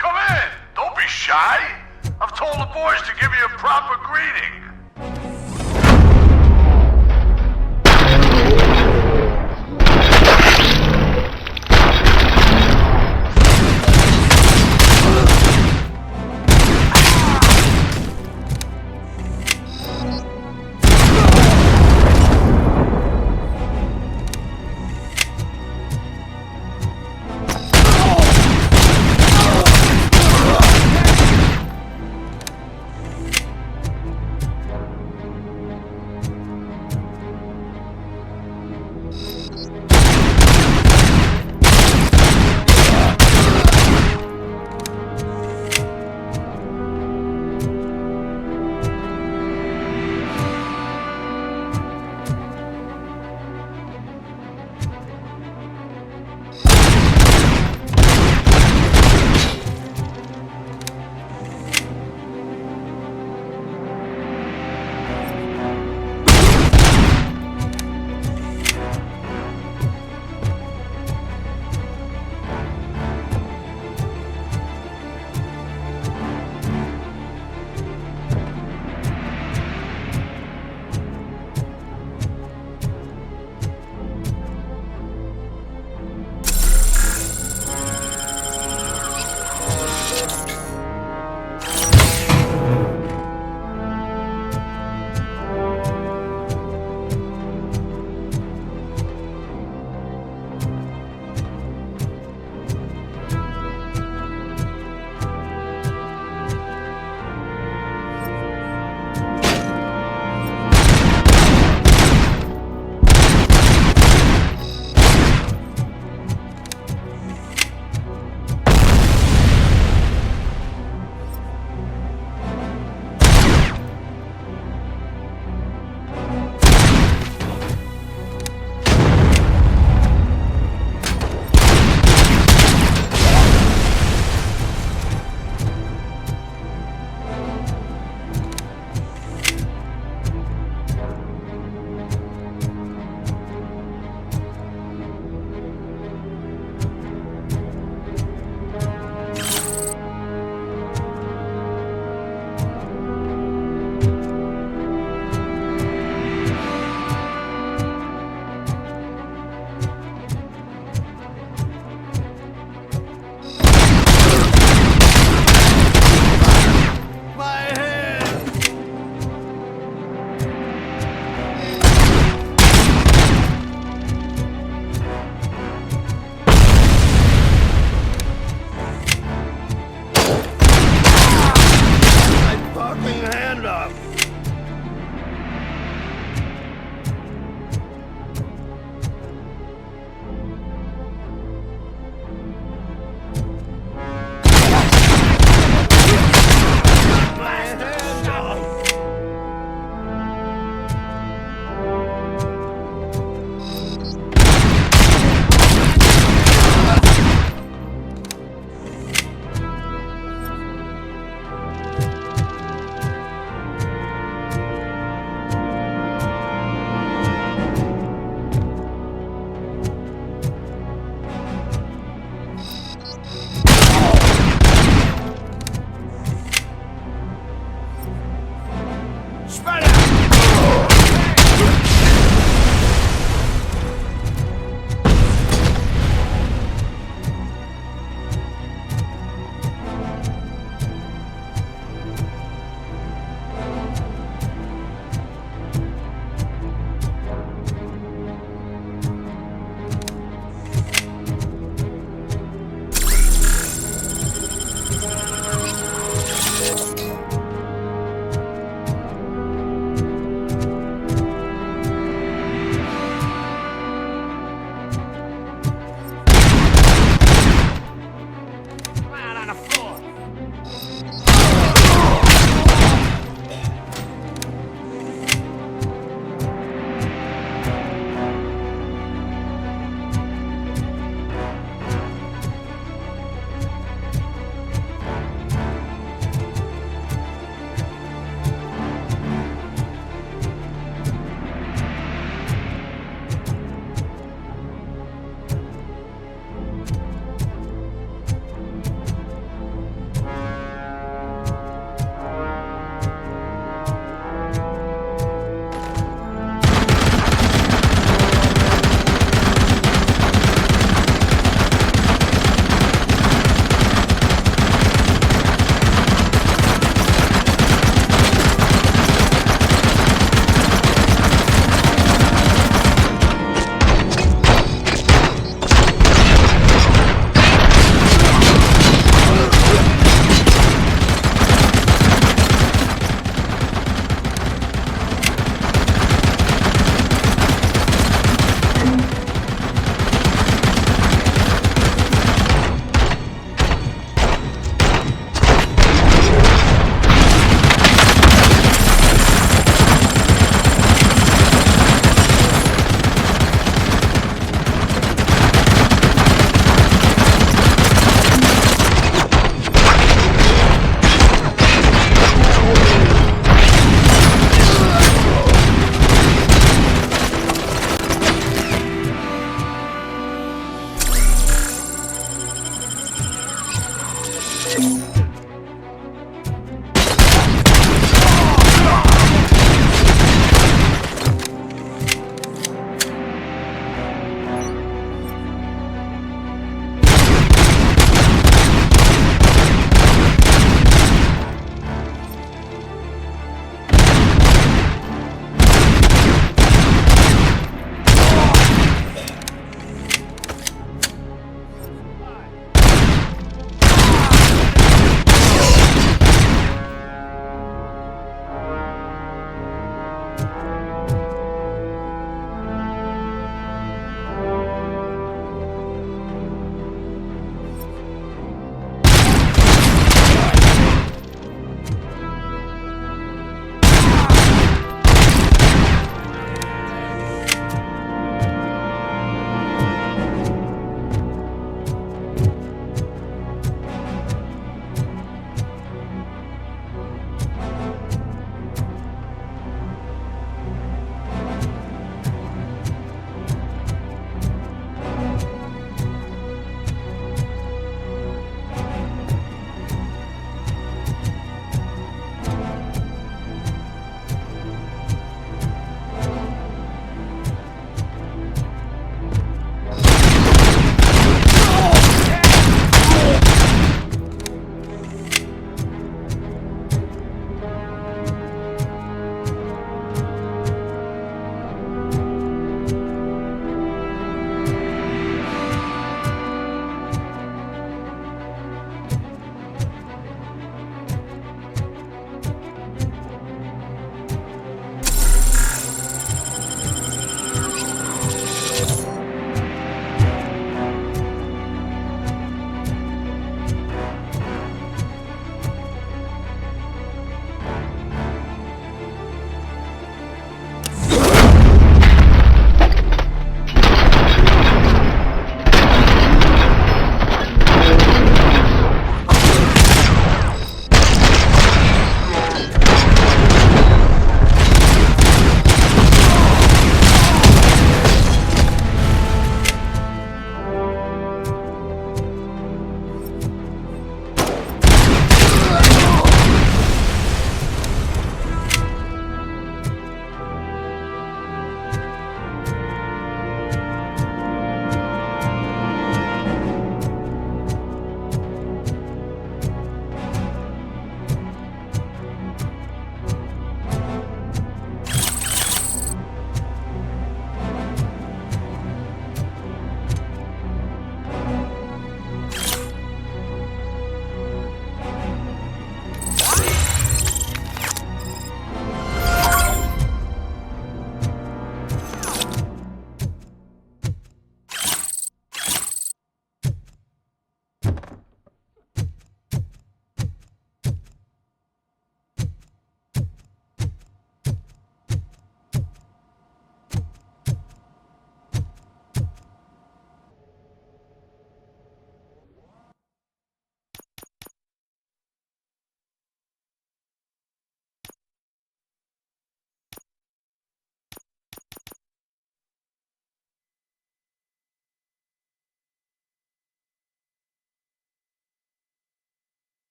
Come in! Don't be shy! I've told the boys to give you a proper greeting.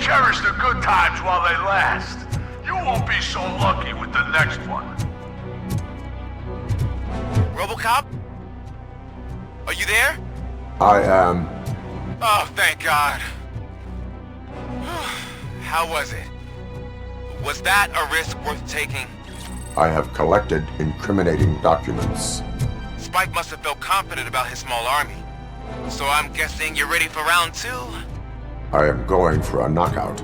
Cherish the good times while they last. You won't be so lucky with the next one. Robocop? Are you there? I am. Oh, thank God. How was it? Was that a risk worth taking? I have collected incriminating documents. Spike must have felt confident about his small army. So I'm guessing you're ready for round 2? I am going for a knockout.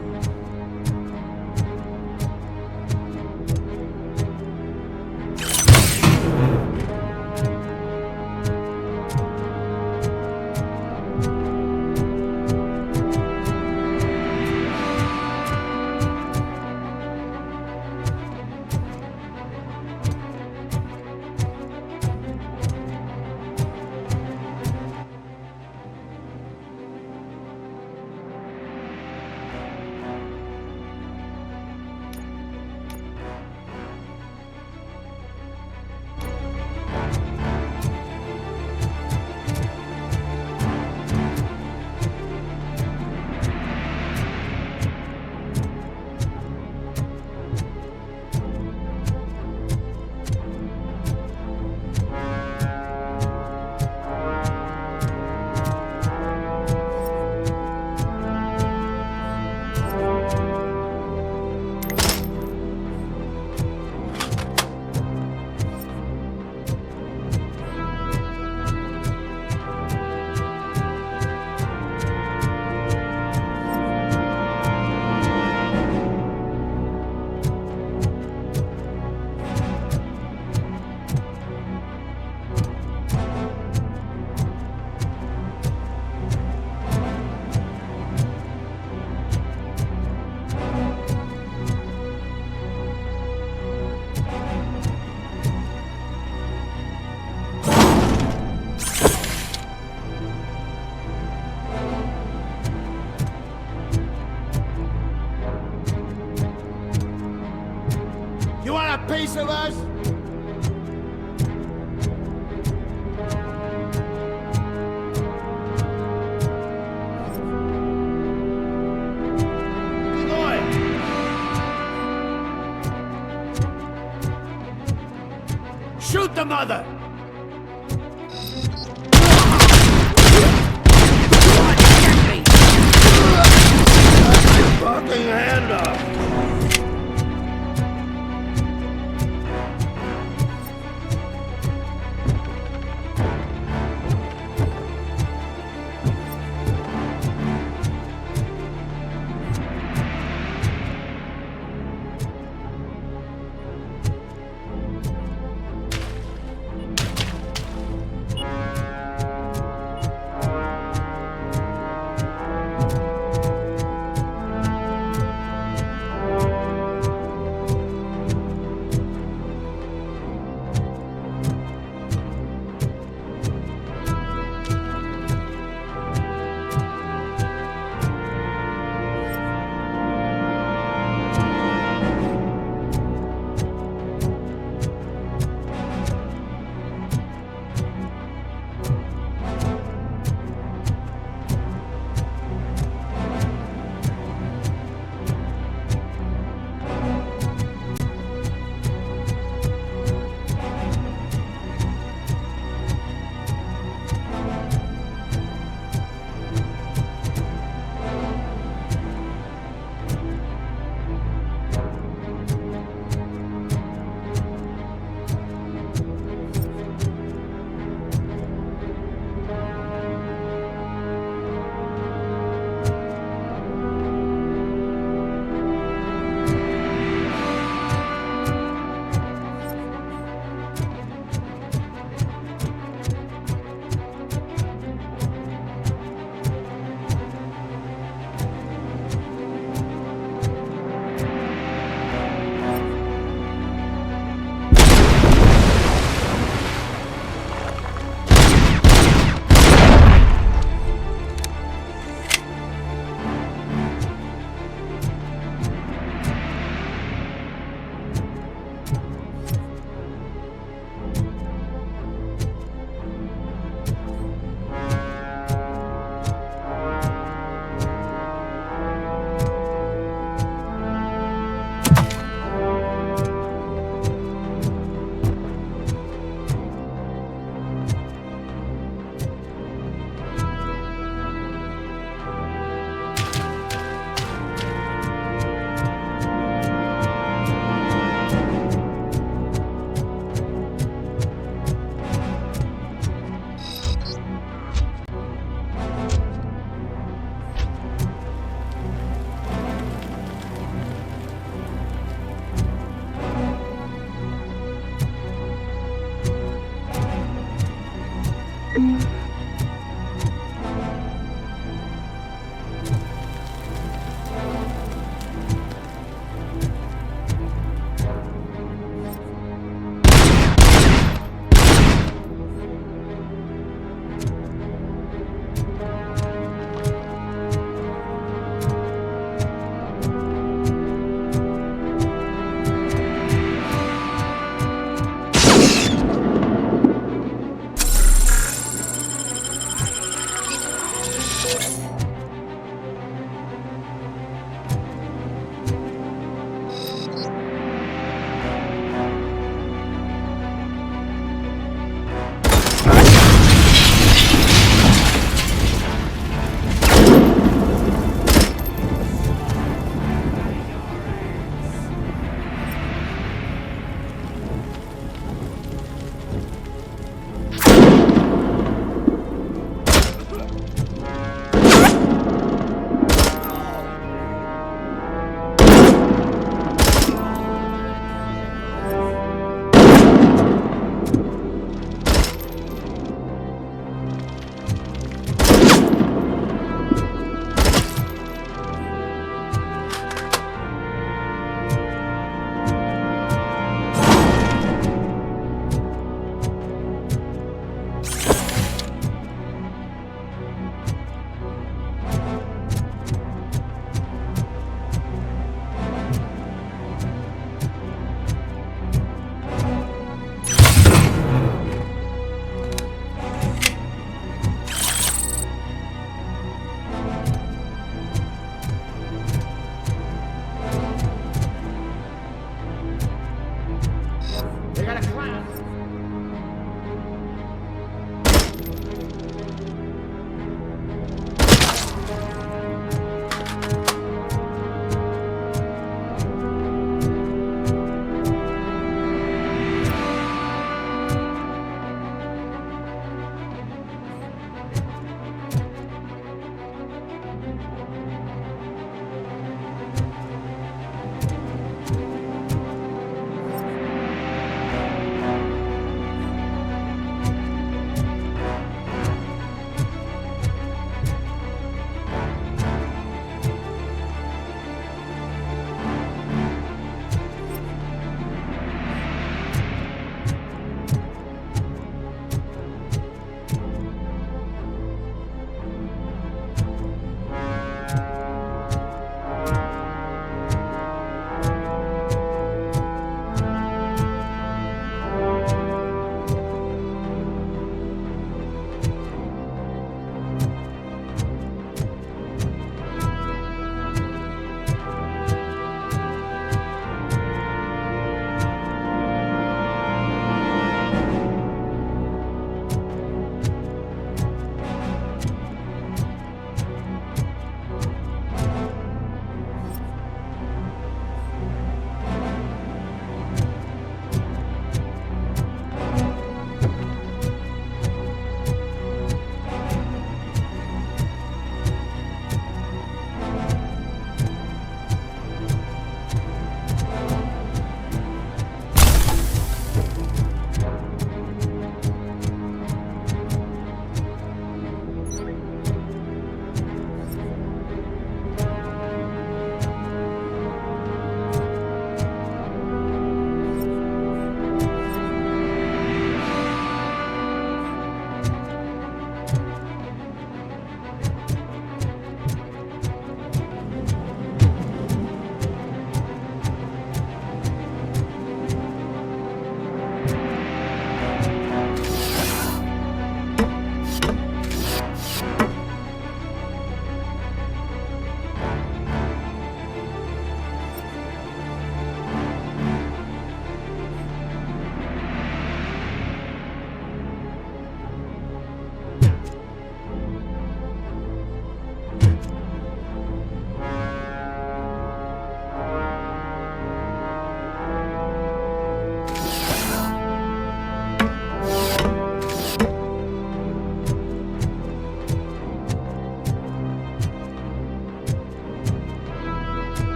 You want a piece of us? Shoot the mother! Fucking hand up!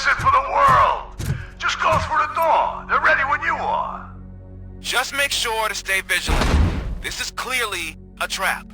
innocent for the world. Just go through the door. They're ready when you are. Just make sure to stay vigilant. This is clearly a trap.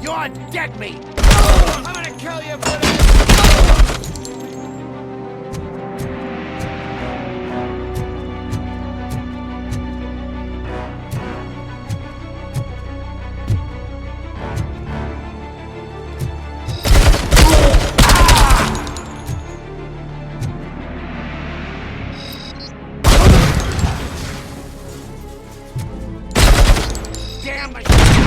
You're dead meat! I'm gonna kill you for this! Damn machine!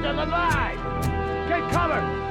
Still alive! Get cover!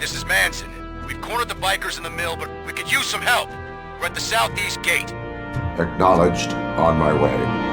this is Manson. We've cornered the bikers in the mill, but we could use some help. We're at the southeast gate. Acknowledged. On my way.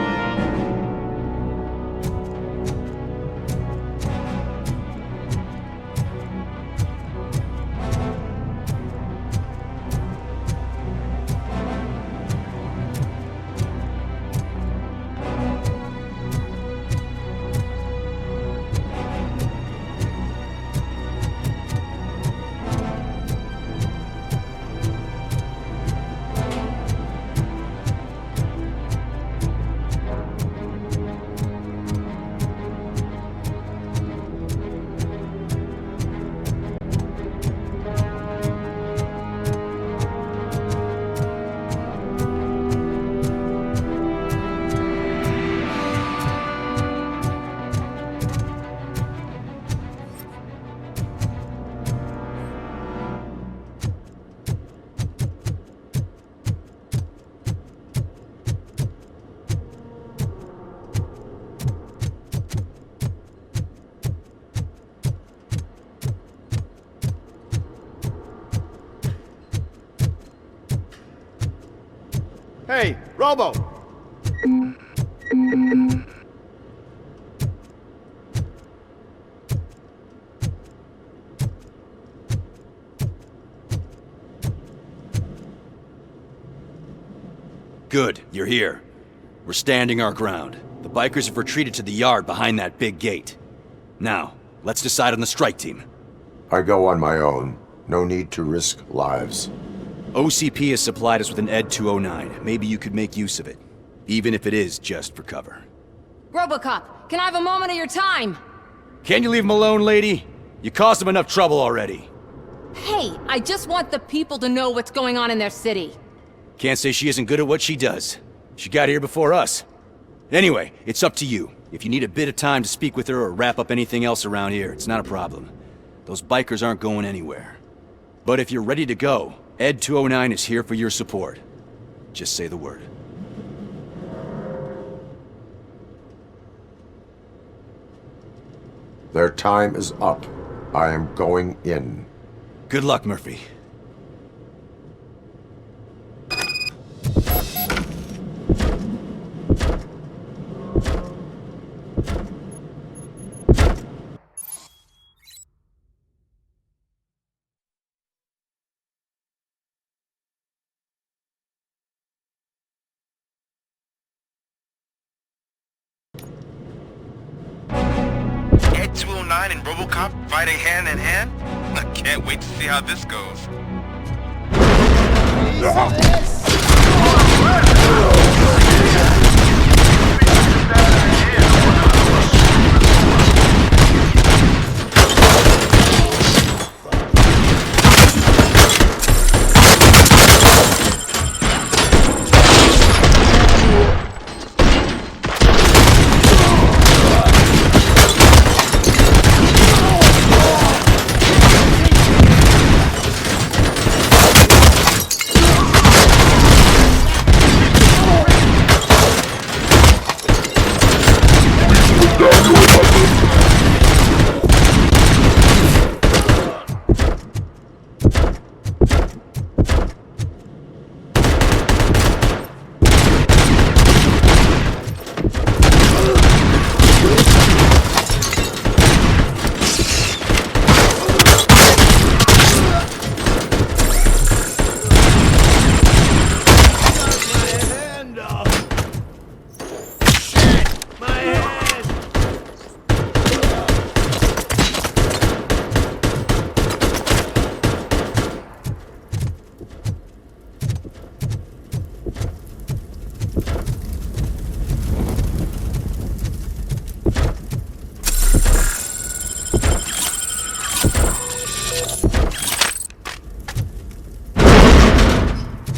Hey, Robo! Good, you're here. We're standing our ground. The bikers have retreated to the yard behind that big gate. Now, let's decide on the strike team. I go on my own. No need to risk lives. OCP has supplied us with an ED 209. Maybe you could make use of it. Even if it is just for cover. Robocop, can I have a moment of your time? Can't you leave him alone, lady? You caused him enough trouble already. Hey, I just want the people to know what's going on in their city. Can't say she isn't good at what she does. She got here before us. Anyway, it's up to you. If you need a bit of time to speak with her or wrap up anything else around here, it's not a problem. Those bikers aren't going anywhere. But if you're ready to go, ED 209 is here for your support. Just say the word. Their time is up. I am going in. Good luck, Murphy. Ed 209 and Robocop fighting hand in hand? I can't wait to see how this goes.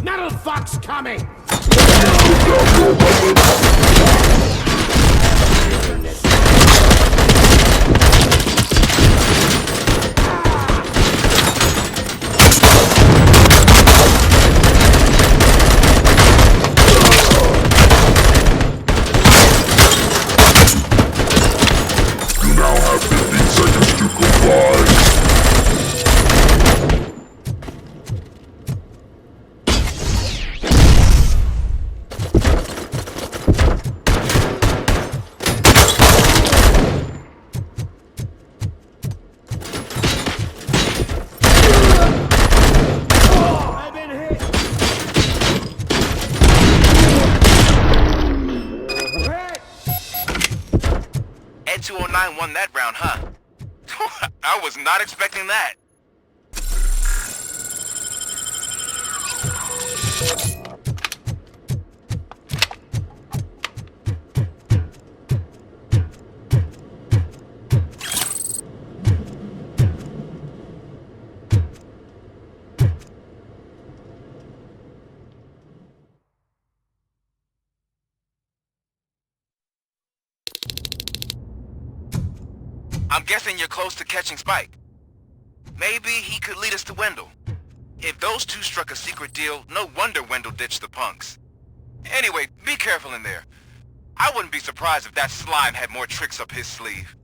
Metal Fox coming! You now have 15 seconds to comply. won that round, huh? I was not expecting that. I'm guessing you're close to catching Spike. Maybe he could lead us to Wendell. If those two struck a secret deal, no wonder Wendell ditched the punks. Anyway, be careful in there. I wouldn't be surprised if that slime had more tricks up his sleeve.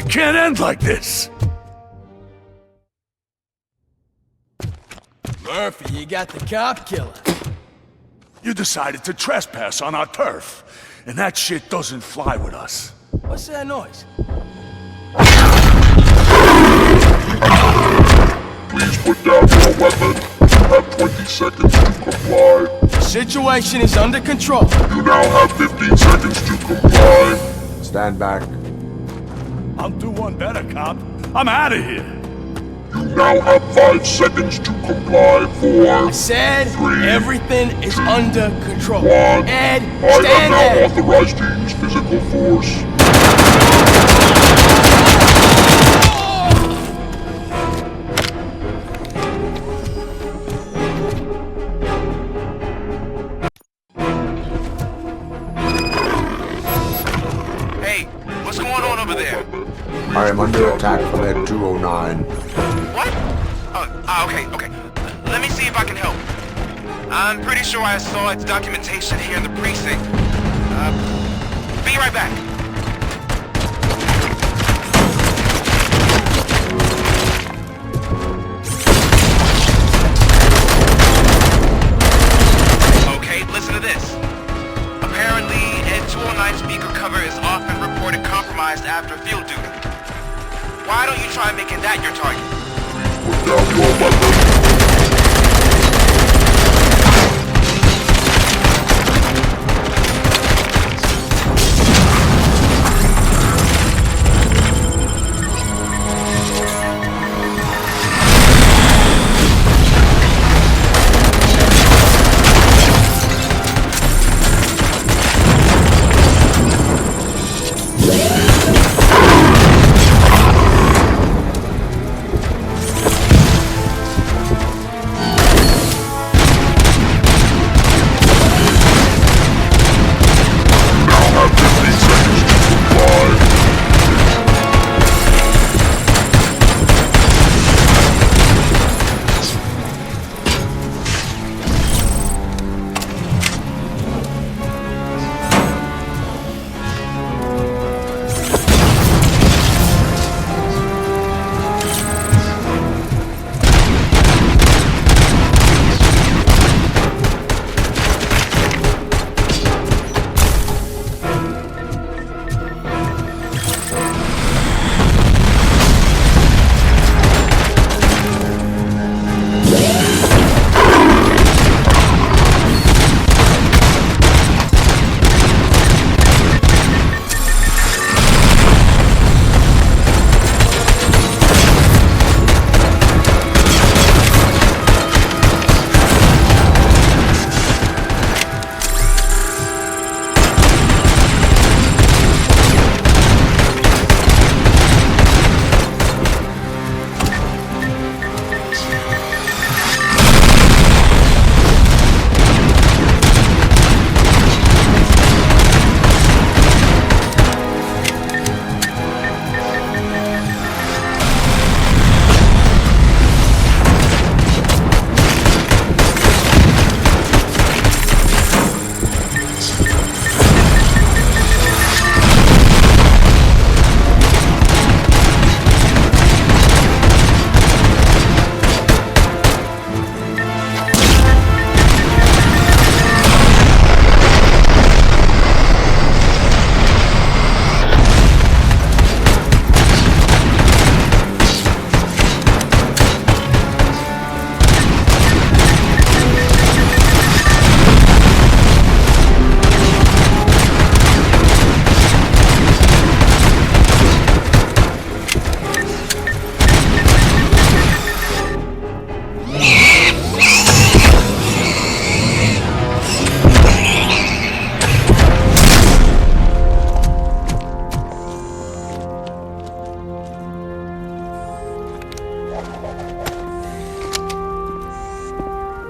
can't end like this. Murphy, you got the cop killer. You decided to trespass on our turf, and that shit doesn't fly with us. What's that noise? Please put down your weapon. You have 20 seconds to comply. The situation is under control. You now have 15 seconds to comply. Stand back. I'll do one better, cop. I'm out of here. You now have 5 seconds to comply. 4, I said 3, everything is under control. 1. Ed, I am stand now there. authorized to use physical force. Hey, what's going on over there? I am under attack from Ed 209. What? Okay. Let me see if I can help. I'm pretty sure I saw its documentation here in the precinct. Be right back. Okay, listen to this. Apparently, Ed 209 speaker cover is often reported compromised after field duty. Why don't you try making that your target? Put down your weapon.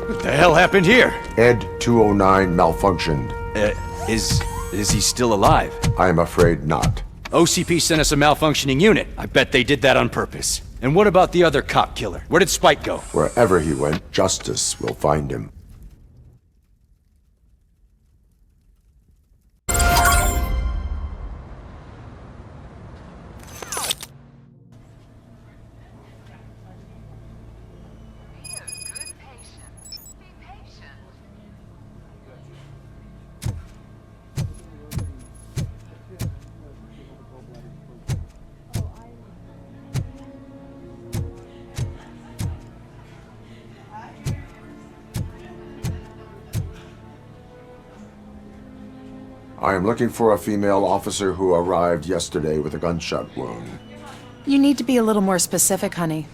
What the hell happened here? Ed 209 malfunctioned. Is he still alive? I am afraid not. OCP sent us a malfunctioning unit. I bet they did that on purpose. And what about the other cop killer? Where did Spike go? Wherever he went, justice will find him. I am looking for a female officer who arrived yesterday with a gunshot wound. You need to be a little more specific, honey.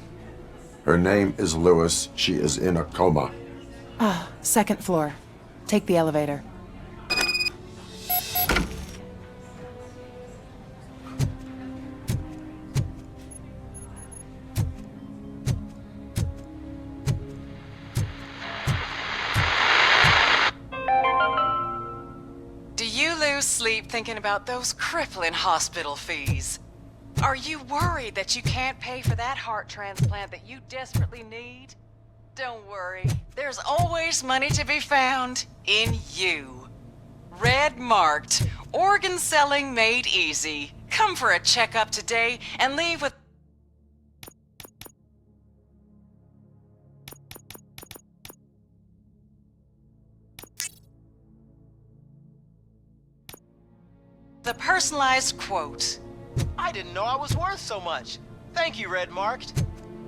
Her name is Lewis. She is in a coma. Ah, second floor. Take the elevator. Do you lose sleep thinking about those crippling hospital fees? Are you worried that you can't pay for that heart transplant that you desperately need? Don't worry. There's always money to be found in you. Red marked, organ selling made easy. Come for a checkup today and leave with the personalized quote. I didn't know I was worth so much. Thank you, Red Marked.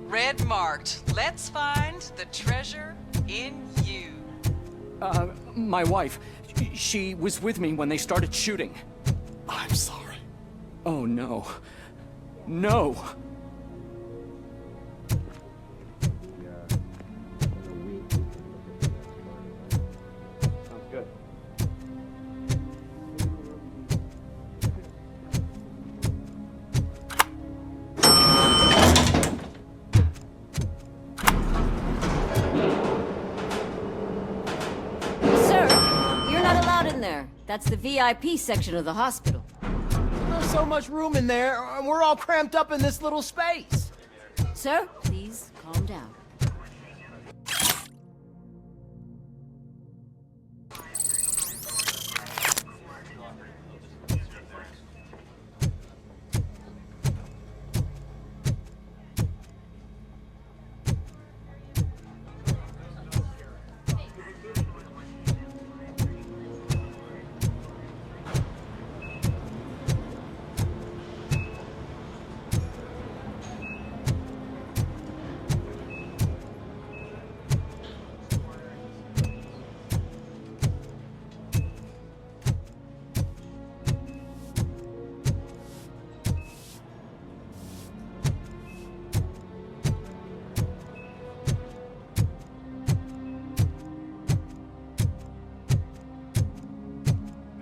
Red marked. Let's find the treasure in you. My wife. She was with me when they started shooting. I'm sorry. Oh, no. No! That's the VIP section of the hospital. There's so much room in there, and we're all cramped up in this little space. Sir, please calm down.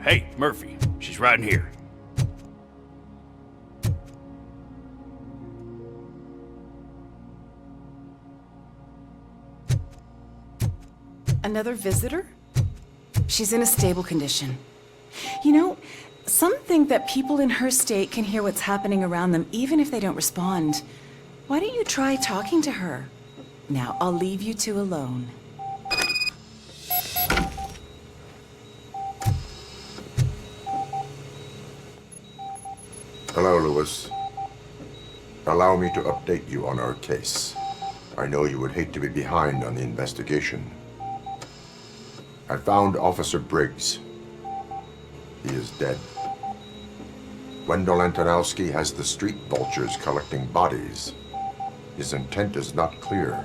Hey, Murphy. She's right in here. Another visitor? She's in a stable condition. You know, some think that people in her state can hear what's happening around them even if they don't respond. Why don't you try talking to her? Now, I'll leave you two alone. Hello, Lewis. Allow me to update you on our case. I know you would hate to be behind on the investigation. I found Officer Briggs. He is dead. Wendell Antonowski has the street vultures collecting bodies. His intent is not clear.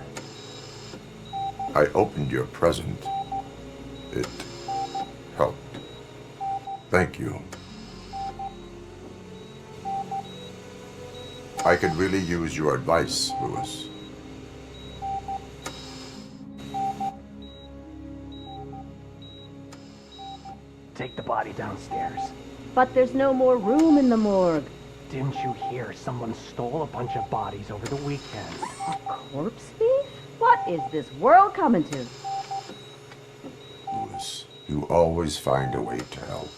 I opened your present. It helped. Thank you. I could really use your advice, Lewis. Take the body downstairs. But there's no more room in the morgue. Didn't you hear someone stole a bunch of bodies over the weekend? A corpse thief? What is this world coming to? Lewis, you always find a way to help.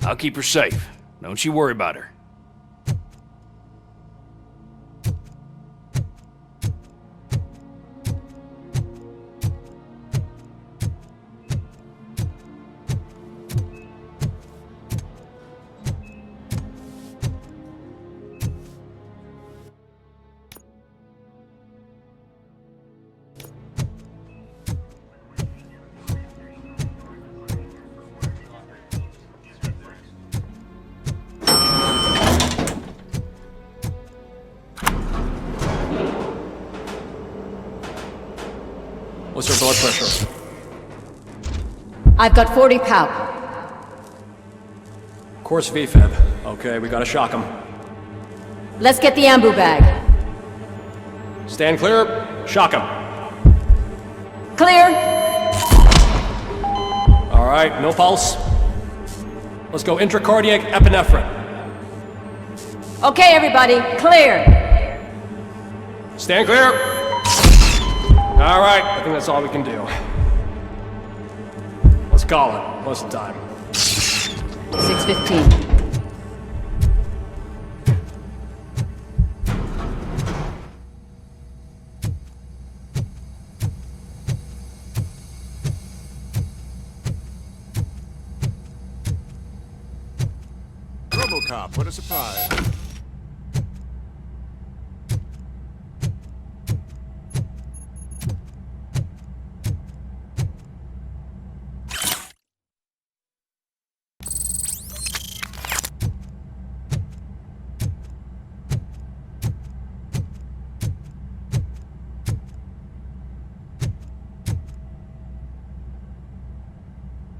I'll keep her safe. Don't you worry about her. What's her blood pressure? I've got 40 palp. Course VFib. Okay, we gotta shock him. Let's get the ambu bag. Stand clear. Shock him. Clear. All right, no pulse. Let's go intracardiac epinephrine. Okay, everybody, clear. Stand clear. All right, I think that's all we can do. Let's call it. What's the time? 6:15. Robocop, what a surprise.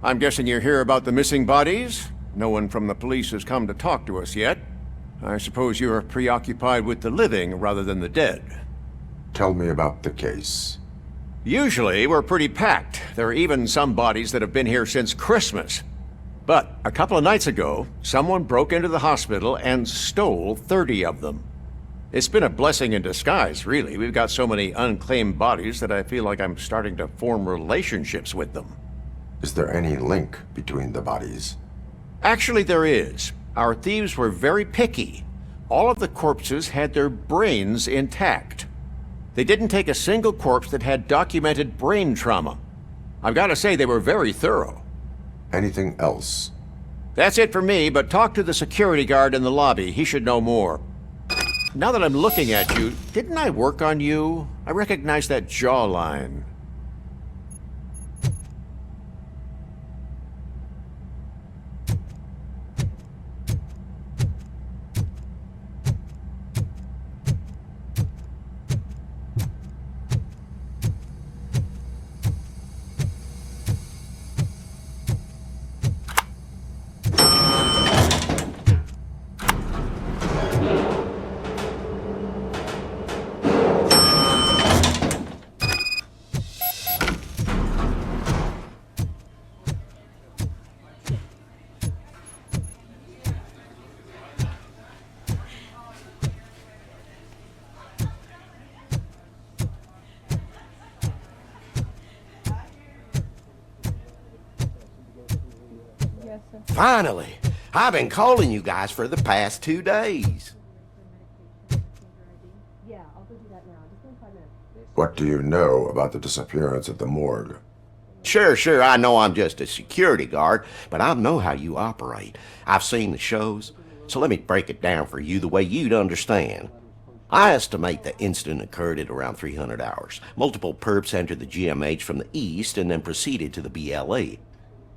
I'm guessing you're here about the missing bodies? No one from the police has come to talk to us yet. I suppose you're preoccupied with the living rather than the dead. Tell me about the case. Usually, we're pretty packed. There are even some bodies that have been here since Christmas. But a couple of nights ago, someone broke into the hospital and stole 30 of them. It's been a blessing in disguise, really. We've got so many unclaimed bodies that I feel like I'm starting to form relationships with them. Is there any link between the bodies? Actually, there is. Our thieves were very picky. All of the corpses had their brains intact. They didn't take a single corpse that had documented brain trauma. I've got to say, they were very thorough. Anything else? That's it for me, but talk to the security guard in the lobby. He should know more. Now that I'm looking at you, didn't I work on you? I recognize that jawline. Finally! I've been calling you guys for the past 2 days. What do you know about the disappearance at the morgue? Sure, I know I'm just a security guard, but I know how you operate. I've seen the shows, so let me break it down for you the way you'd understand. I estimate the incident occurred at around 300 hours. Multiple perps entered the GMH from the east and then proceeded to the BLE.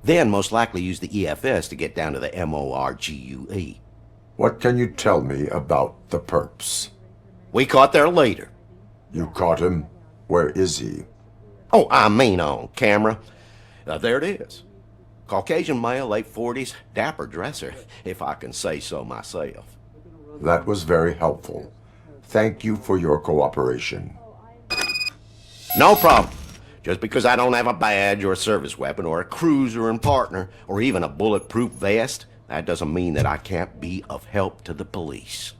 Then most likely used the EFS to get down to the MORGUE. What can you tell me about the perps? We caught their leader. You caught him? Where is he? Oh, I mean on camera. There it is. Caucasian male, late 40s, dapper dresser, if I can say so myself. That was very helpful. Thank you for your cooperation. No problem. Just because I don't have a badge or a service weapon or a cruiser and partner or even a bulletproof vest, that doesn't mean that I can't be of help to the police.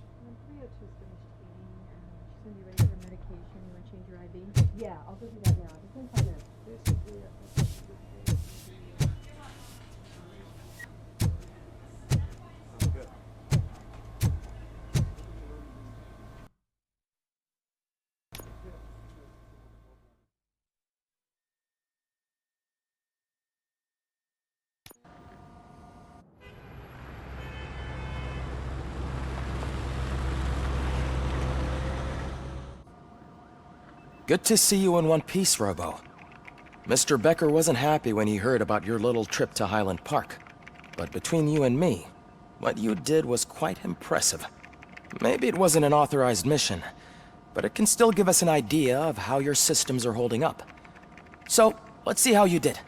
Good to see you in one piece, Robo. Mr. Becker wasn't happy when he heard about your little trip to Highland Park. But between you and me, what you did was quite impressive. Maybe it wasn't an authorized mission, but it can still give us an idea of how your systems are holding up. So, let's see how you did.